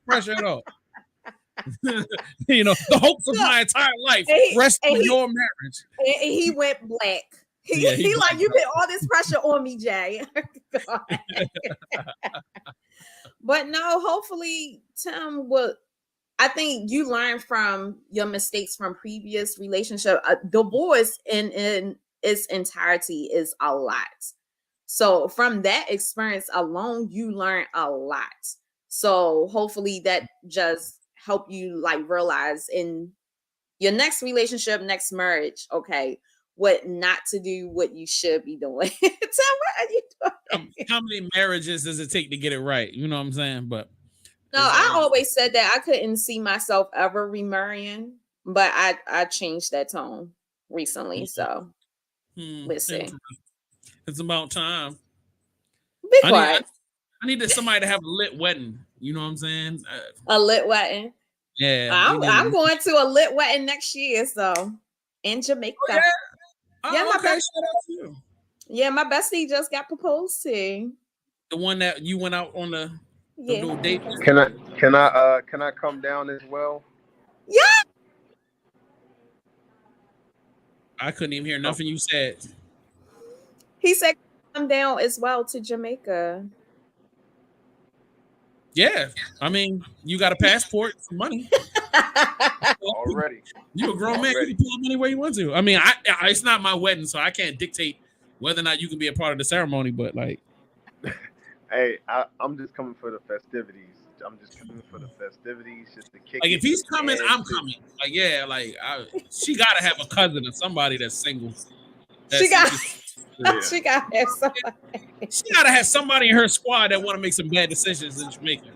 pressure at all. You know, the hopes of my entire life rest on your marriage. And he went black. He like, you put all this pressure on me, Jay. But no, hopefully, Tim will. I think you learn from your mistakes from previous relationship. Divorce in its entirety is a lot. So from that experience alone, you learn a lot. So hopefully that just help you like realize in your next relationship, next marriage, okay, what not to do, what you should be doing. Tell me what are you doing? How many marriages does it take to get it right? You know what I'm saying? But no, I always said that I couldn't see myself ever remarrying, but I changed that tone recently. So let's see. It's about time. Be quiet. I needed somebody to have a lit wedding. You know what I'm saying? A lit wedding. Yeah. I'm going to a lit wedding next year. So in Jamaica. Oh, yeah. Yeah, okay. Shout out to you. Yeah, my bestie just got proposed to. The one that you went out on the little date. Can I come down as well? Yeah. I couldn't even hear nothing you said. He said come down as well to Jamaica. Yeah, I mean, you got a passport, some money. Already. You a grown man, you can pull up anywhere you want to. I mean, it's not my wedding, so I can't dictate whether or not you can be a part of the ceremony, but like. Hey, I'm just coming for the festivities. Just to kick. Like if he's coming, I'm coming. Like yeah, like she gotta have a cousin or somebody that's single. She gotta have somebody. She gotta have somebody in her squad that want to make some bad decisions in Jamaica.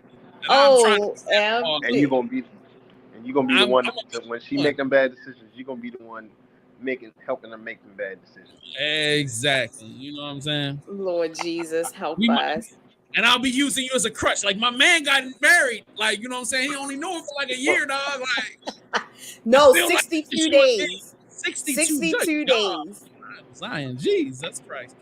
And you're gonna be the one that when she make them bad decisions, you're gonna be the one helping her make them bad decisions. Exactly. You know what I'm saying? Lord Jesus, help us. And I'll be using you as a crutch. Like my man got married. Like, you know what I'm saying? He only knew it for like a year, dog. Like no, 62 days. 62 days. Zion, Jesus Christ.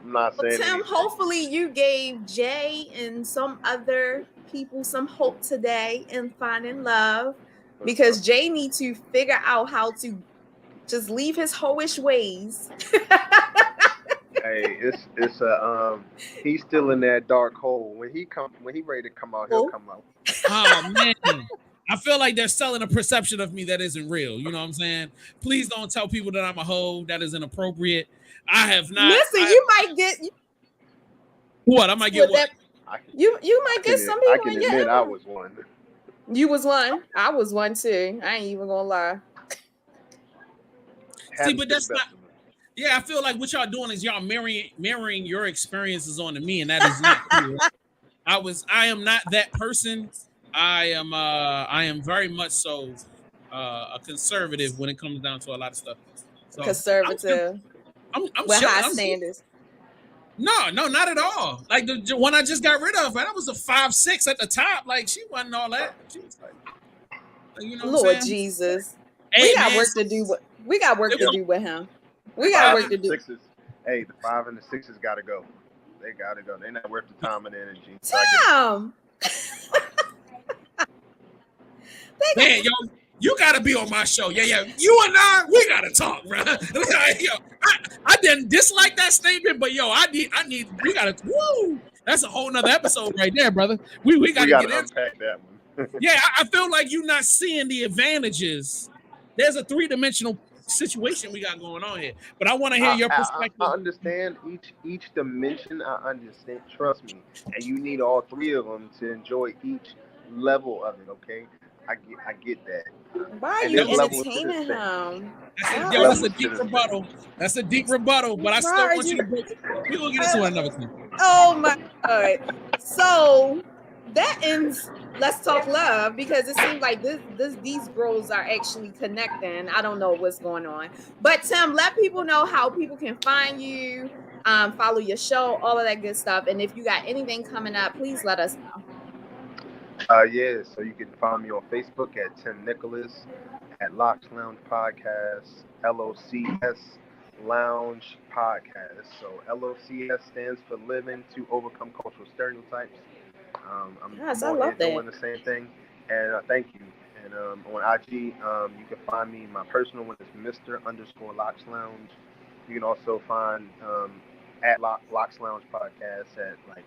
I'm not saying Tim, hopefully you gave Jay and some other people some hope today in finding love, because Jay needs to figure out how to just leave his hoish ways. Hey, it's he's still in that dark hole. When he ready to come out, he'll come out. Oh man. I feel like they're selling a perception of me that isn't real. You know what I'm saying? Please don't tell people that I'm a hoe. That is inappropriate. I have not. Listen, you might get what? I might get what? You might get some people. I can admit I was one. You was one. I was one too. I ain't even gonna lie. See, but that's not. Yeah, I feel like what y'all doing is y'all mirroring your experiences onto me, and that is not cool. I am not that person. I am very much so a conservative when it comes down to a lot of stuff. So conservative. I'm with high standards. No, not at all. Like the one I just got rid of, that was a 5'6" at the top. Like she wasn't all that. She was like you know, Lord Jesus, hey, we got work to do. We got work to do with him. We got work to do. Hey, the 5 and the 6s gotta go. They gotta go. They're not worth the time and energy. Tim. Man, yo, you gotta be on my show. Yeah. You and I, we gotta talk, bro. Yo, I didn't dislike that statement, but yo, we gotta. Woo! That's a whole nother episode right there, brother. We gotta get unpack that one. Yeah, I feel like you're not seeing the advantages. There's a 3-dimensional situation we got going on here, but I want to hear your perspective. I understand each dimension. I understand. Trust me, and you need all 3 of them to enjoy each level of it. Okay. I get that. Why are you entertaining him? That's a deep rebuttal. That's a deep rebuttal, but I still want you to break it. We're going to get into it another time. Oh, my God. So, that ends Let's Talk Love, because it seems like these bros are actually connecting. I don't know what's going on. But Tim, let people know how people can find you, follow your show, all of that good stuff. And if you got anything coming up, please let us know. Yeah, so you can find me on Facebook at Tim Nicholas, at Locks Lounge Podcast, LOCS Lounge Podcast. So LOCS stands for Living to Overcome Cultural Stereotypes. I'm on here doing the same thing, and thank you. And on IG, you can find me. My personal one is Mr._Locks Lounge. You can also find at Locks Lounge Podcast at like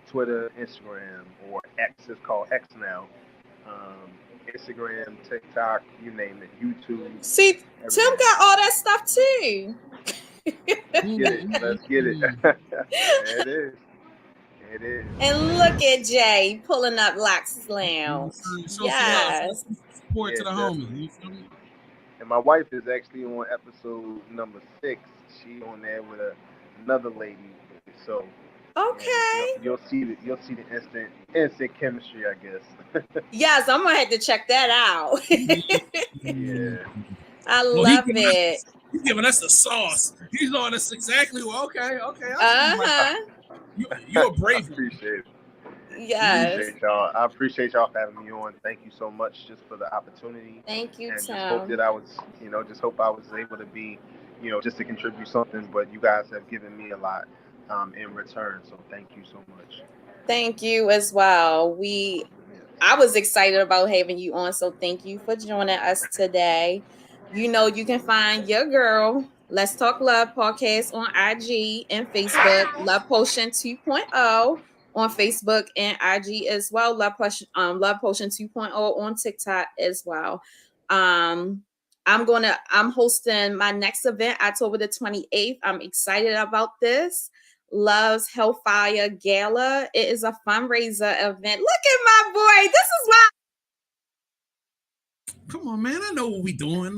Twitter, Instagram, or X is called X now. Instagram, TikTok, you name it, YouTube. See, everything. Tim got all that stuff too. Let's get it. There it is. It is. And look at Jay pulling up Locks Lounge. Yes. Support to the homie. You feel me? And my wife is actually on episode number 6. She on there with another lady. So okay. You'll see the instant chemistry, I guess. Yes, I'm gonna have to check that out. Yeah. I love it. He's giving us the sauce. He's on us exactly. Okay. You're a brave. I appreciate it. Yes. I appreciate y'all for having me on. Thank you so much just for the opportunity. Thank you, and Tim. Just hope that I was able to be, just to contribute something. But you guys have given me a lot in return. So thank you so much. Thank you as well. I was excited about having you on. So thank you for joining us today. You can find your girl, Let's Talk Love Podcast on IG and Facebook, Love Potion 2.0 on Facebook and IG as well, Love Potion 2.0 on TikTok as well. I'm hosting my next event October the 28th. I'm excited about this. Love's Hellfire Gala. It is a fundraiser event. Look at my boy. This is my. Come on, man. I know what we doing.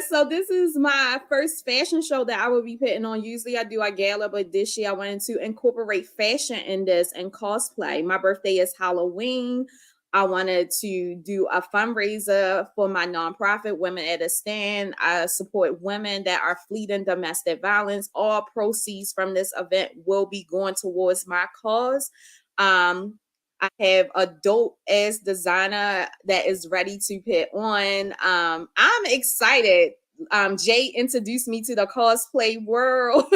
So this is my first fashion show that I will be putting on. Usually I do a gala, but this year I wanted to incorporate fashion in this and cosplay. My birthday is Halloween. I wanted to do a fundraiser for my nonprofit, Women at a Stand. I support women that are fleeing domestic violence. All proceeds from this event will be going towards my cause. I have a dope ass designer that is ready to put on. I'm excited. Jay introduced me to the cosplay world.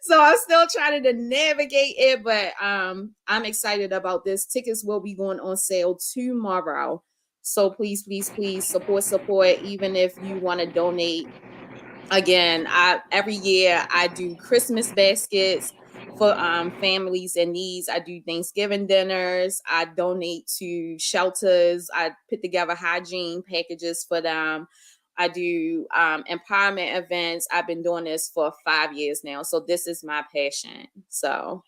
So I'm still trying to navigate it, but I'm excited about this. Tickets will be going on sale tomorrow. So please support, even if you want to donate. Again, every year I do Christmas baskets for families in needs. I do Thanksgiving dinners. I donate to shelters. I put together hygiene packages for them. I do empowerment events. I've been doing this for 5 years now. So this is my passion. So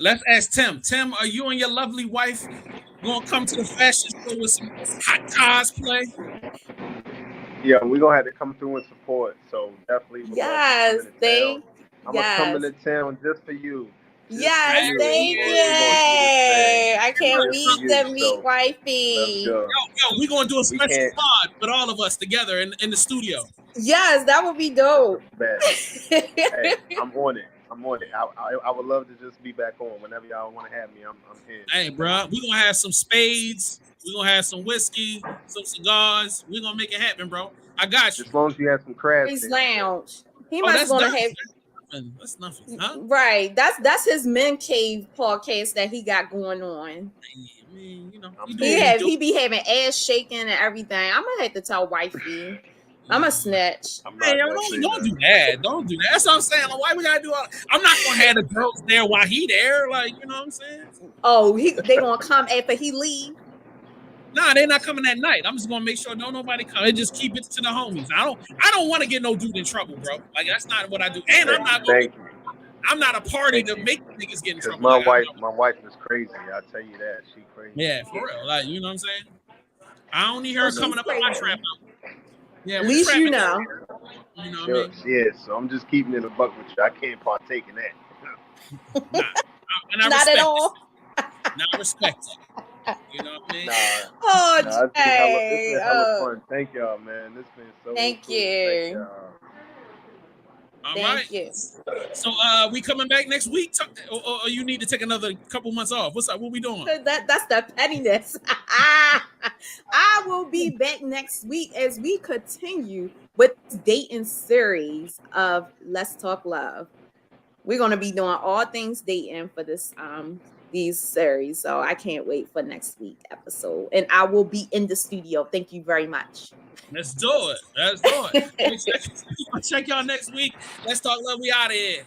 let's ask Tim. Tim, are you and your lovely wife gonna come to the fashion show with some hot cosplay? Yeah, we're gonna have to come through and support. So definitely. Yes, I'm coming to town just for you. Yes, thank you. I can't wait to meet wifey. Yo, we're gonna do a special pod with all of us together in the studio. Yes, that would be dope. Hey, I'm on it. I would love to just be back on whenever y'all want to have me. I'm here. Hey, bro, we're gonna have some spades. We're gonna have some whiskey, some cigars. We're gonna make it happen, bro. I got you. As long as you have some crabs. His lounge. He must want to have. That's nothing. Huh? Right. That's his Men Cave podcast that he got going on. I mean, he be having ass shaking and everything. I'm gonna have to tell wifey. I'm a snitch. Hey, don't do that. Don't do that. That's what I'm saying. Like, why we gotta do all? I'm not gonna have the girls there while he there. Like, you know what I'm saying? Oh, they gonna come after he leave. Nah, they're not coming that night. I'm just gonna make sure don't nobody come. They just keep it to the homies. I don't want to get no dude in trouble, bro. Like, that's not what I do. And I'm not a party to make niggas get in trouble. My wife is crazy. I'll tell you that. She crazy. Yeah, for real. Like, you know what I'm saying? I don't need her coming up in my trap house. Yeah, at least you know. You know what I mean? Yeah, so I'm just keeping it a buck with you. I can't partake in that. Nah, And I Not respect at all. Now I respect it. You know what I mean? Oh, It's Jay. been hella fun. Thank y'all, man. It's been so Thank cool. you. Thank y'all. All Thank right. you. So we coming back next week, or you need to take another couple months off? What's up? What we doing? That's the pettiness. I will be back next week as we continue with this dating series of Let's Talk Love. We're gonna be doing all things dating for this these series. So I can't wait for next week episode. And I will be in the studio. Thank you very much. Let's do it. Let's do it. Check y'all next week. Let's Talk Love. We out of here.